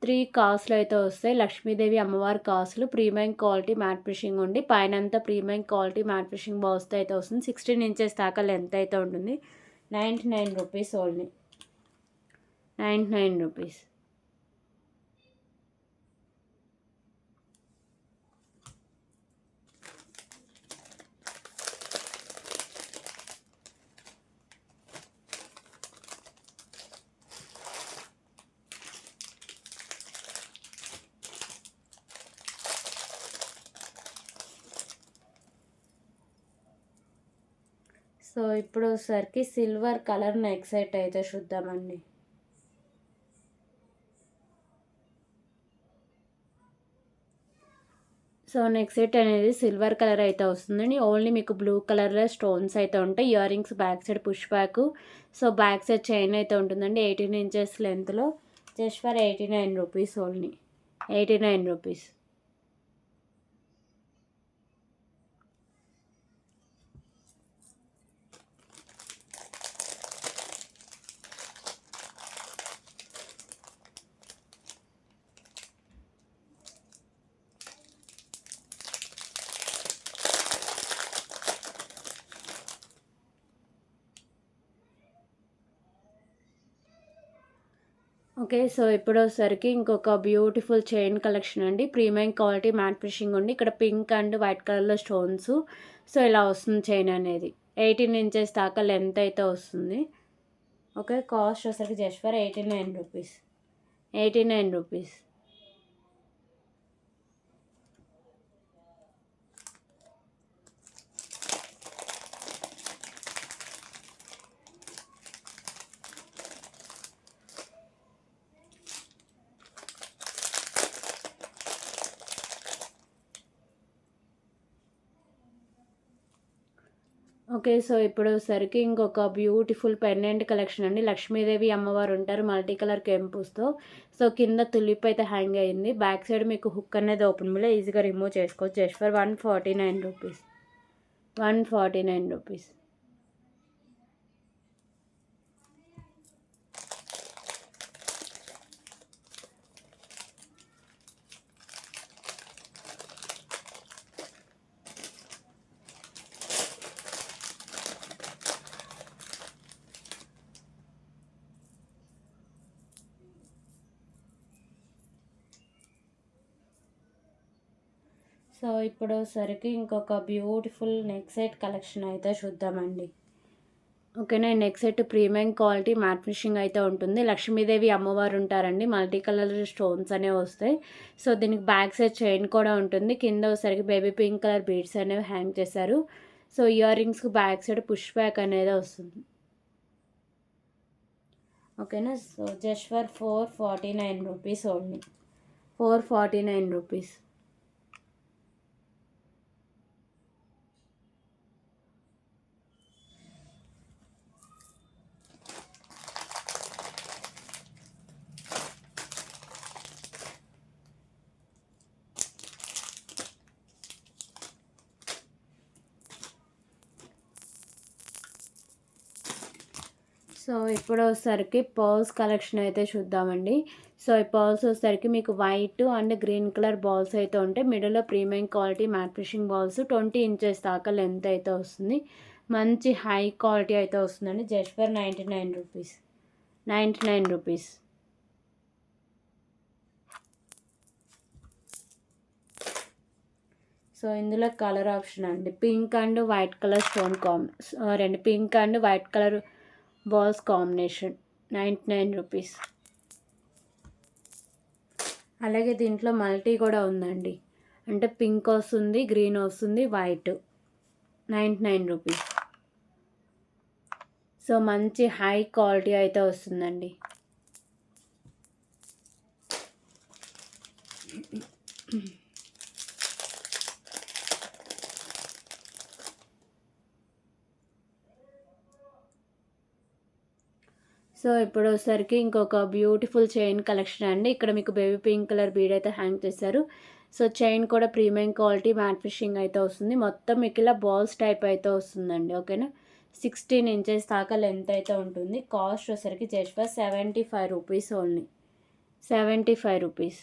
3 కాసులు అయితే వస్తాయి. లక్ష్మీదేవి అమ్మవారి కాసులు ప్రీమియం క్వాలిటీ మ్యాట్ ఫినిషింగ్ ఉండి పైనంతా ప్రీమియం క్వాలిటీ మ్యాట్ ఫినిషింగ్ బాల్స్తో అయితే వస్తుంది. 16 ఇంచెస్ దాకా లెంత్ అయితే ఉంటుంది. 99 రూపీస్ ఓన్లీ, 99 రూపీస్. సో ఇప్పుడు వచ్చేసరికి సిల్వర్ కలర్ నెక్ సెట్ అయితే చూద్దామండి. సో నెక్ సెట్ అనేది సిల్వర్ కలర్ అయితే వస్తుందండి. ఓన్లీ మీకు బ్లూ కలర్లో స్టోన్స్ అయితే ఉంటాయి. Ear rings back side push back. So back side chain అయితే ఉంటుందండి 18 ఇంచెస్ లెంత్లో. Just for 89 rupees only, 89 rupees. Okay. So ఇప్పుడొచ్చేసరికి ఇంకొక బ్యూటిఫుల్ చైన్ కలెక్షన్ అండి. ప్రీమియం క్వాలిటీ మ్యాట్ ఫినిషింగ్ ఉండి ఇక్కడ పింక్ అండ్ వైట్ కలర్‌లో స్టోన్స్. సో ఇలా వస్తుంది చైన్ అనేది. 18 ఇంచెస్ దాకా లెంత్ అయితే వస్తుంది. ఓకే. కాస్ట్ వచ్చేసరికి just for 89 rupees, 89 rupees. Okay. So ఇప్పుడొచ్చేసరికి ఇంకొక బ్యూటిఫుల్ పెండెంట్ కలెక్షన్ అండి. లక్ష్మీదేవి అమ్మవారు ఉంటారు మల్టీ కలర్ కెంపుస్‌తో. సో కింద తులిప్ అయితే హ్యాంగ్ అయింది. బ్యాక్ సైడ్ మీకు హుక్ అనేది ఓపెనబుల్, ఈజీగా రిమూవ్ చేసుకోవచ్చు. Just for 149 rupees, 149 rupees. So ఇప్పుడొచ్చేసరికి ఇంకొక బ్యూటిఫుల్ నెక్ సెట్ కలెక్షన్ అయితే చూద్దామండి. ఓకేనా. ఈ neck set premium quality mat finishing అయితే ఉంటుంది. లక్ష్మీదేవి అమ్మవారు ఉంటారండి. మల్టీ కలర్ స్టోన్స్ అనేవి వస్తాయి. సో దీనికి బ్యాక్ సైడ్ చైన్ కూడా ఉంటుంది. కింద వచ్చేసరికి బేబీ పింక్ కలర్ బీడ్స్ అనేవి హ్యాంగ్ చేశారు. సో ఇయర్ రింగ్స్కి బ్యాక్ సైడ్ పుష్ బ్యాక్ అనేది వస్తుంది. ఓకేనా. So just for 449 rupees only, 449 rupees. So ఇప్పుడు వచ్చేసరికి పర్ల్స్ కలెక్షన్ అయితే చూద్దామండి. సో ఈ పర్ల్స్ వచ్చేసరికి మీకు white and green colour balls అయితే ఉంటాయి. మిడిల్లో premium quality mat finishing balls 20 inches దాకా లెంత్ అయితే వస్తుంది. మంచి హై క్వాలిటీ అయితే వస్తుందండి. Just for 99 rupees, 99 rupees. So ఇందులో కలర్ ఆప్షన్ అండి, pink and white colour stone రెండు pink and white colour balls combination, 99 rupees. అలాగే దీంట్లో మల్టీ కూడా ఉందండి, అంటే పింక్ వస్తుంది, గ్రీన్ వస్తుంది, వైట్, 99 రూపీస్. సో మంచి హై క్వాలిటీ అయితే వస్తుందండి. సో ఇప్పుడు వచ్చేసరికి ఇంకొక బ్యూటిఫుల్ చైన్ కలెక్షన్ అండి. ఇక్కడ మీకు బేబీ పింక్ కలర్ బీడ్ అయితే హ్యాంగ్ చేశారు. సో చైన్ కూడా ప్రీమియం క్వాలిటీ మ్యాట్ ఫిషింగ్ అయితే వస్తుంది. మొత్తం మీకు ఇలా బాల్స్ టైప్ అయితే వస్తుందండి. ఓకేనా, 16 ఇంచెస్ దాకా లెంత్ అయితే ఉంటుంది. కాస్ట్ వచ్చేసరికి just for 75 rupees only. 75 rupees.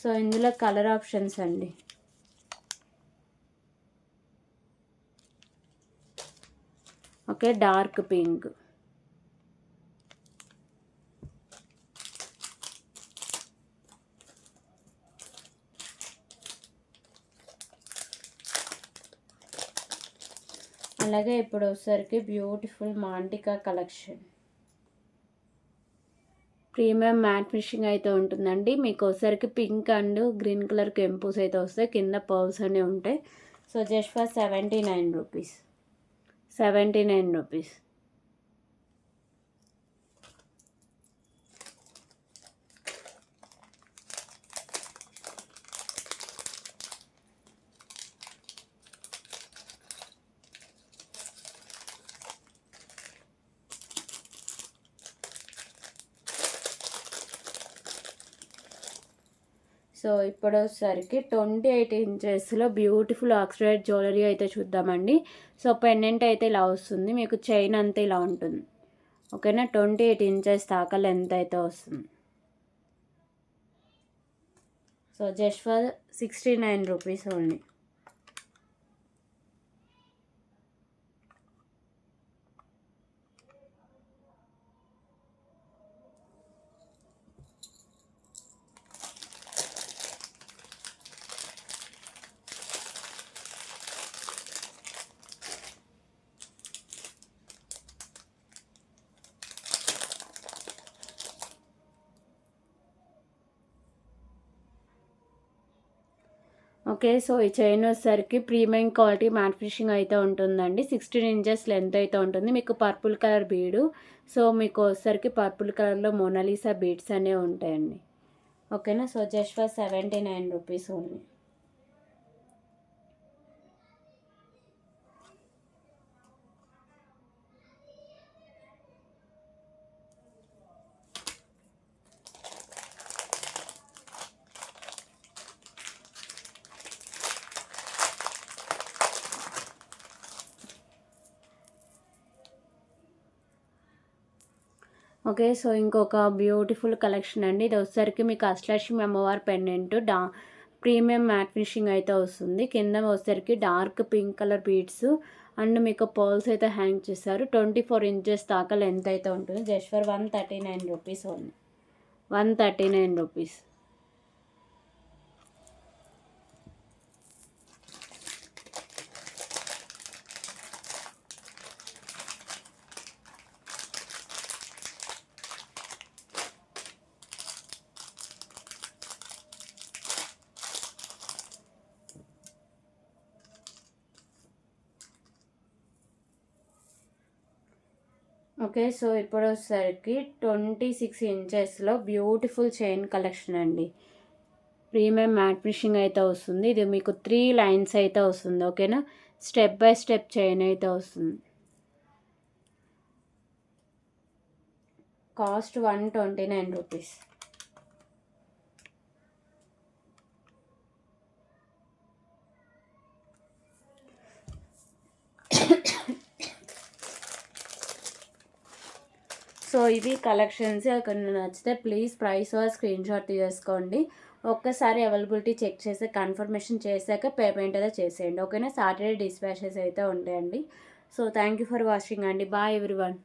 So ఇందులో కలర్ ఆప్షన్స్ అండి. ఓకే, డార్క్ పింక్, అలాగే ఇప్పుడు వచ్చేసరికి బ్యూటిఫుల్ మాంటికా కలెక్షన్. ప్రీమియం మ్యాట్ ఫిషింగ్ అయితే ఉంటుందండి. మీకు వచ్చేసరికి పింక్ అండ్ గ్రీన్ కలర్ కెంపూస్ అయితే వస్తాయి, కింద పర్ల్స్ అనేవి ఉంటాయి. So just for 79 rupees. 79 rupees. So ఇప్పుడు వచ్చేసరికి 28 ఇంచెస్లో బ్యూటిఫుల్ ఆక్సిడైడ్ జ్యువెలరీ అయితే చూద్దామండి. సో పెండెంట్ అయితే ఇలా వస్తుంది, మీకు చైన్ అంతా ఇలా ఉంటుంది. ఓకేనా, 28 ఇంచెస్ దాకా లెంత్ అయితే వస్తుంది. So just for 69 rupees only. Okay, so ఈ చైన్ వచ్చేసరికి ప్రీమియం క్వాలిటీ మ్యాట్ ఫిషింగ్ అయితే ఉంటుందండి. 16 ఇంచెస్ లెంత్ అయితే ఉంటుంది. మీకు పర్పుల్ కలర్ బీడు. సో మీకు వచ్చేసరికి పర్పుల్ కలర్లో మోనాలిసా బీడ్స్ అనేవి ఉంటాయండి. ఓకేనా, so just for 79 rupees only. Okay, so ఇంకొక బ్యూటిఫుల్ కలెక్షన్ అండి. ఇది వచ్చేసరికి మీకు అష్టలక్ష్మి అమ్మవారి పెండెంట్ ప్రీమియం మ్యాట్ ఫినిషింగ్ అయితే వస్తుంది. కింద వచ్చేసరికి dark pink colour beads and మీకు పర్ల్స్ అయితే హ్యాంగ్ చేశారు. 24 ఇంచెస్ దాకా లెంత్ అయితే ఉంటుంది. Just for 139 rupees only. 139 rupees. Okay, so ఇప్పుడు వచ్చేసరికి 26 ఇంచెస్లో బ్యూటిఫుల్ చైన్ కలెక్షన్ అండి. ప్రీమియం మ్యాట్ ఫినిషింగ్ అయితే వస్తుంది. ఇది మీకు 3 లైన్స్ అయితే వస్తుంది. ఓకేనా, స్టెప్ బై స్టెప్ చైన్ అయితే వస్తుంది. Cost 129 rupees. సో ఇవి కలెక్షన్స్. అక్కడ నచ్చితే ప్లీజ్ ప్రైస్ స్క్రీన్ షాట్ తీసుకోండి. ఒక్కసారి అవైలబిలిటీ చెక్ చేసి కన్ఫర్మేషన్ చేశాక పేమెంట్ అయితే చేసేయండి. ఓకేనా, సాటర్డే డిస్పాచెస్ అయితే ఉంటాయండి. So thank you for watching అండి. Bye everyone.